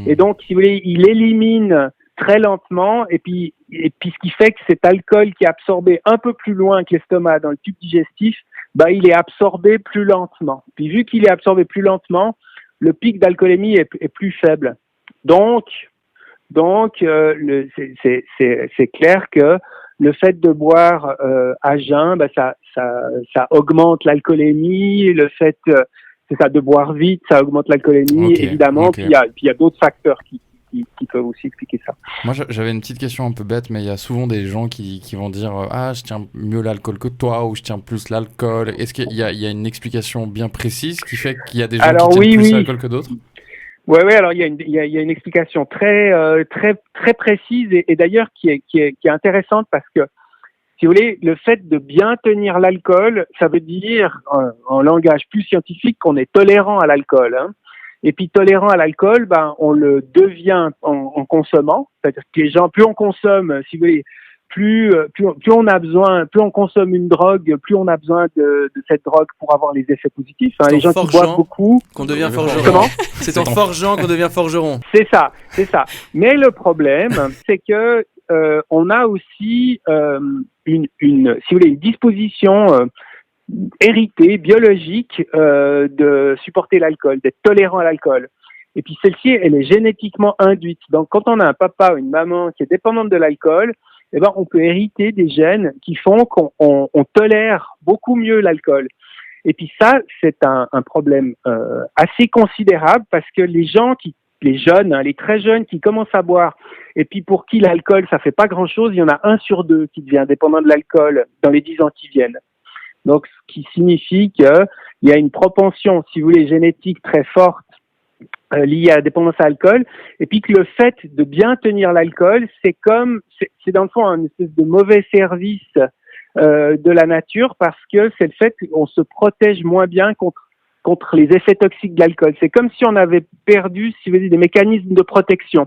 E: Et donc, si vous voulez, il élimine très lentement, et puis ce qui fait que cet alcool qui est absorbé un peu plus loin que l'estomac dans le tube digestif, il est absorbé plus lentement. Puis vu qu'il est absorbé plus lentement, le pic d'alcoolémie est plus faible. Donc, c'est clair que le fait de boire à jeun, ça augmente l'alcoolémie. Le fait, c'est ça, de boire vite, ça augmente l'alcoolémie, évidemment. Puis il y a d'autres facteurs qui peuvent aussi expliquer ça.
C: Moi, j'avais une petite question un peu bête, mais il y a souvent des gens qui vont dire je tiens mieux l'alcool que toi, ou je tiens plus l'alcool. Est-ce qu'il y a une explication bien précise qui fait qu'il y a des gens qui tiennent plus l'alcool que d'autres?
E: Oui, alors il y a une explication très précise et d'ailleurs qui est intéressante parce que, si vous voulez, le fait de bien tenir l'alcool, ça veut dire en langage plus scientifique qu'on est tolérant à l'alcool. Hein. Et puis tolérant à l'alcool, on le devient en consommant. C'est-à-dire que les gens, plus on consomme, si vous voulez, plus on a besoin, plus on consomme une drogue, plus on a besoin de cette drogue pour avoir les effets positifs. Hein. Les gens qui boivent beaucoup,
D: qu'on devient forgeron.
E: Comment?
D: C'est en forgeant qu'on devient forgeron.
E: C'est ça. Mais le problème, c'est que on a aussi si vous voulez, une disposition héritée, biologique, de supporter l'alcool, d'être tolérant à l'alcool. Et puis celle-ci, elle est génétiquement induite. Donc quand on a un papa ou une maman qui est dépendante de l'alcool, on peut hériter des gènes qui font qu'on tolère beaucoup mieux l'alcool. Et puis ça, c'est un problème assez considérable parce que les jeunes, hein, les très jeunes qui commencent à boire, et puis pour qui l'alcool, ça fait pas grand-chose, il y en a 1 sur 2 qui devient dépendant de l'alcool dans les 10 ans qui viennent. Donc, ce qui signifie qu'il y a une propension, si vous voulez, génétique très forte liée à la dépendance à l'alcool, et puis que le fait de bien tenir l'alcool, c'est dans le fond un espèce de mauvais service de la nature parce que c'est le fait qu'on se protège moins bien contre les effets toxiques de l'alcool. C'est comme si on avait perdu, si vous voulez, des mécanismes de protection.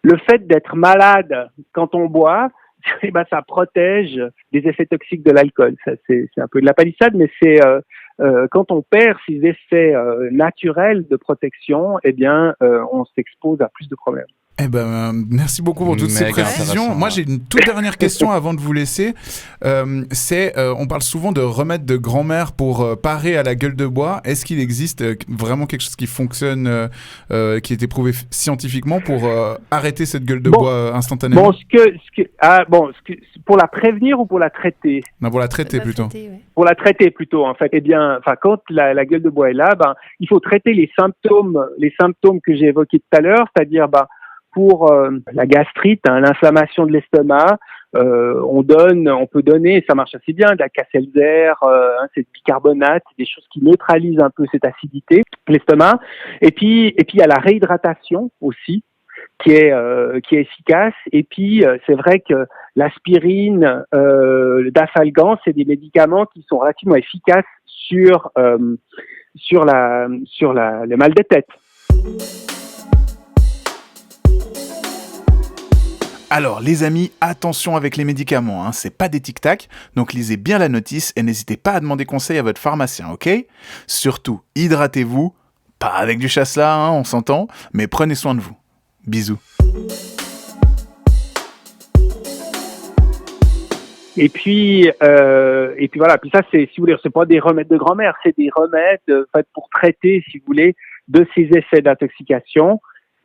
E: Le fait d'être malade quand on boit, ça protège des effets toxiques de l'alcool. Ça, c'est un peu de la palissade, mais c'est quand on perd ces effets naturels de protection, on s'expose à plus de problèmes.
A: Merci beaucoup pour toutes ces précisions. Moi, j'ai une toute dernière question avant de vous laisser. On parle souvent de remèdes de grand-mère pour parer à la gueule de bois. Est-ce qu'il existe vraiment quelque chose qui fonctionne, qui est éprouvé scientifiquement pour arrêter cette gueule de bois instantanément?
E: Pour la prévenir ou pour la traiter?
A: Non, pour la traiter plutôt.
E: Pour la traiter plutôt, en fait. Quand la gueule de bois est là, il faut traiter les symptômes que j'ai évoqués tout à l'heure, c'est-à-dire, pour la gastrite, hein, l'inflammation de l'estomac, on peut donner, ça marche assez bien, de la Casselzer, c'est du bicarbonate, des choses qui neutralisent un peu cette acidité de l'estomac. Et puis il y a la réhydratation aussi, qui est efficace. Et puis c'est vrai que l'aspirine, le Dafalgan, c'est des médicaments qui sont relativement efficaces sur le mal de tête.
A: Alors les amis, attention avec les médicaments, hein, c'est pas des tic-tac, donc lisez bien la notice et n'hésitez pas à demander conseil à votre pharmacien, ok? Surtout, hydratez-vous, pas avec du chasselas, hein, on s'entend, mais prenez soin de vous. Bisous.
E: Et puis voilà, puis ça c'est, si vous voulez, c'est pas des remèdes de grand-mère, c'est des remèdes faits pour traiter, si vous voulez, de ces effets d'intoxication.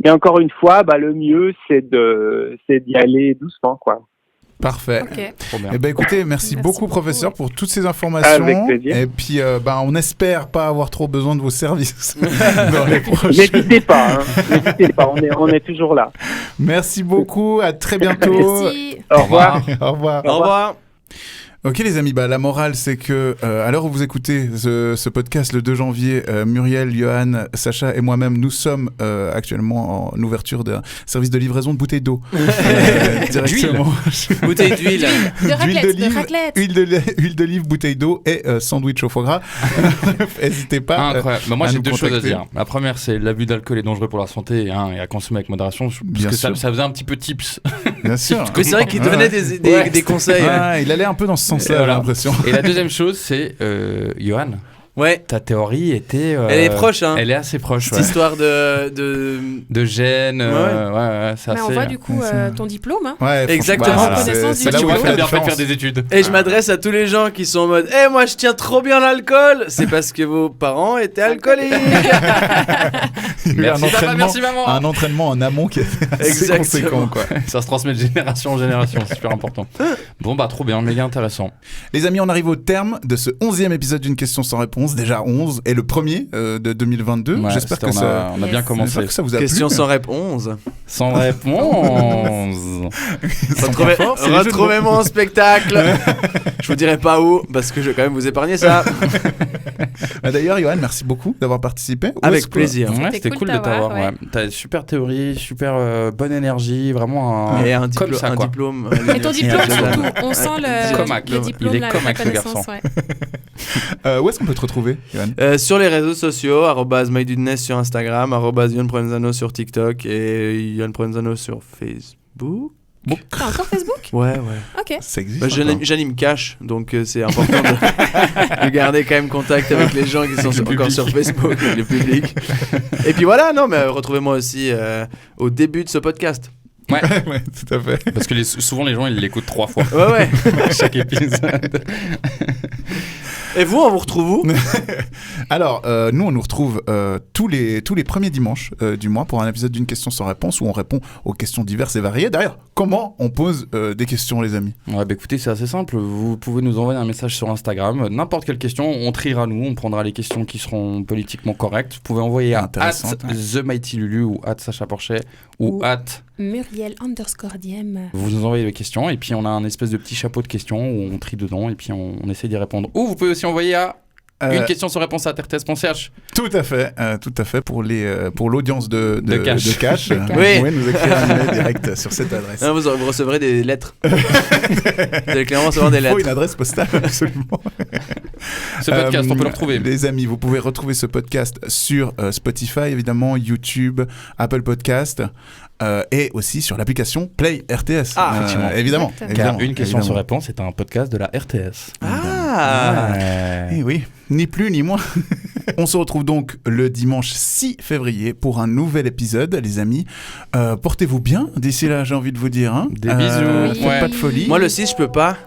E: Et encore une fois, le mieux, c'est d'y aller doucement, quoi.
A: Parfait.
B: Okay.
A: Écoutez, merci beaucoup, professeur, pour toutes ces informations.
E: Avec plaisir.
A: Et puis, on espère pas avoir trop besoin de vos services dans les prochains.
E: N'hésitez pas, on est toujours là.
A: Merci beaucoup, à très bientôt.
B: Merci.
E: Au revoir.
A: Au revoir.
D: Au revoir.
A: Ok les amis, la morale c'est que à l'heure où vous écoutez ce podcast le 2 janvier, Muriel, Johan, Sacha et moi-même, nous sommes actuellement en ouverture d'un service de livraison de bouteilles d'eau. Directement.
D: Bouteille d'huile.
B: De raclette.
A: Huile d'olive, bouteille d'eau et sandwich au foie gras. N'hésitez pas.
C: Incroyable. Moi
A: à
C: j'ai
A: nous
C: 2 choses à
A: contacter.
C: dire. La première, c'est l'abus d'alcool est dangereux pour la santé et à consommer avec modération. Parce
A: Bien
C: que
A: sûr.
C: ça faisait un petit peu tips.
A: Bien sûr.
D: Oui, c'est vrai qu'il donnait des conseils.
A: Ah, il allait un peu dans ce sens-là,
C: Voilà.
A: j'ai l'impression.
C: Et la deuxième chose, c'est Johan.
D: Ouais.
C: Ta théorie était.
D: Elle est proche, hein.
C: Elle est assez proche.
D: Cette histoire de...
C: De gènes. c'est
B: Mais on
C: assez.
B: voit du coup ton diplôme. Hein.
A: Ouais,
D: Exactement.
A: franchement,
B: Connaissance
A: c'est
B: du
A: là
C: Tu
A: où
C: vois
A: il
C: que
A: fait
C: t'as
A: la
C: bien fait de
A: différence.
C: faire des études.
D: Et je m'adresse à tous les gens qui sont en mode « moi je tiens trop bien l'alcool !» C'est parce que vos parents étaient alcooliques.
A: Il y a eu
C: Merci papa, merci maman.
A: un entraînement en amont qui est assez
D: Exactement.
A: conséquent, quoi.
C: Ça se transmet de génération en génération, c'est super important. Bon, trop bien, méga intéressant.
A: Les amis, on arrive au terme de ce 11e épisode d'une question sans réponse, déjà 11, et le premier de 2022.
C: Ouais,
A: J'espère que
C: on
A: ça...
C: a bien commencé.
A: J'espère que ça vous a
D: Question
A: plu.
D: sans réponse.
C: Sans réponse.
D: Retrouvez-moi en spectacle. Je vous dirai pas où, parce que je vais quand même vous épargner ça.
A: D'ailleurs, Johan, merci beaucoup d'avoir participé. Où
D: Avec
A: est-ce que-
D: plaisir.
C: Ouais, c'était cool de t'avoir. Ouais. T'as une super théorie, super bonne énergie, vraiment
D: Et un
C: comme
D: diplôme.
C: ça, quoi.
B: Et ton diplôme surtout, on sent
C: Comac.
B: le diplôme,
C: Il est
B: la
C: comac, ce
B: reconnaissance.
C: garçon.
B: Ouais.
A: Où est-ce qu'on peut te retrouver, Johan?
D: Sur les réseaux sociaux, @mydudeness sur Instagram, @Yon Provenzano sur TikTok et Yon Provenzano sur Facebook.
B: T'as encore Facebook?
D: Ouais.
B: Ok.
A: Ça existe
D: Bah,
A: encore.
D: j'anime cash, donc c'est important de garder quand même contact avec les gens qui sont encore sur Facebook, le public. Et puis voilà, non, mais retrouvez-moi aussi au début de ce podcast.
C: Ouais,
A: Ouais, tout à fait.
C: parce que souvent les gens ils l'écoutent 3 fois
D: Ouais.
C: chaque épisode.
D: Et vous, on vous retrouve où?
A: Alors, nous, on nous retrouve tous les premiers dimanches du mois pour un épisode d'une question sans réponse où on répond aux questions diverses et variées. D'ailleurs, comment on pose des questions, les amis?
C: Ouais, écoutez, c'est assez simple. Vous pouvez nous envoyer un message sur Instagram. N'importe quelle question, on triera nous. On prendra les questions qui seront politiquement correctes. Vous pouvez envoyer à
A: Intéressante, ouais.
C: @TheMightyLulu ou @SachaPorchet ou
B: Muriel_Diem.
C: vous nous envoyez les questions et puis on a un espèce de petit chapeau de questions où on trie dedans et puis on essaie d'y répondre. Ou vous pouvez aussi envoyer à une question sans réponse à rts.ch.
A: Tout à fait, pour l'audience de Cash. Vous
D: Oui.
A: pouvez nous écrire un email direct sur cette adresse.
D: Non, vous recevrez des lettres. Vous allez clairement recevoir des
A: Il faut
D: lettres.
A: une adresse postale, absolument.
C: Ce podcast, on peut le retrouver.
A: Les amis, vous pouvez retrouver ce podcast sur Spotify, évidemment, YouTube, Apple Podcast, et aussi sur l'application Play RTS.
C: Effectivement.
A: Évidemment.
B: Exactement.
C: Car
A: évidemment,
C: une question sans
A: évidemment.
C: réponse est un podcast de la RTS.
D: Ah.
A: Eh oui, ni plus ni moins. On se retrouve donc le dimanche 6 février pour un nouvel épisode, les amis. Portez-vous bien d'ici là, j'ai envie de vous dire. Hein.
C: Des bisous.
A: Faites
C: Ouais.
A: pas de folie.
D: Moi, le 6, je peux pas.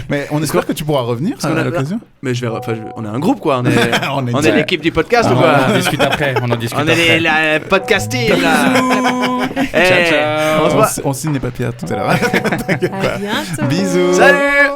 A: Mais on espère que tu pourras revenir
D: Parce qu'on
A: à
D: a-
A: l'occasion.
D: Mais on est un groupe, quoi. On est
A: On est
D: l'équipe du podcast, ou
C: On en
D: quoi?
C: discute après. On en discute
D: On est
C: après.
D: la podcast team, là.
C: Ciao, ciao.
D: On se voit.
A: On signe les papiers tout à l'heure.
B: À bientôt.
A: Bisous.
D: Salut.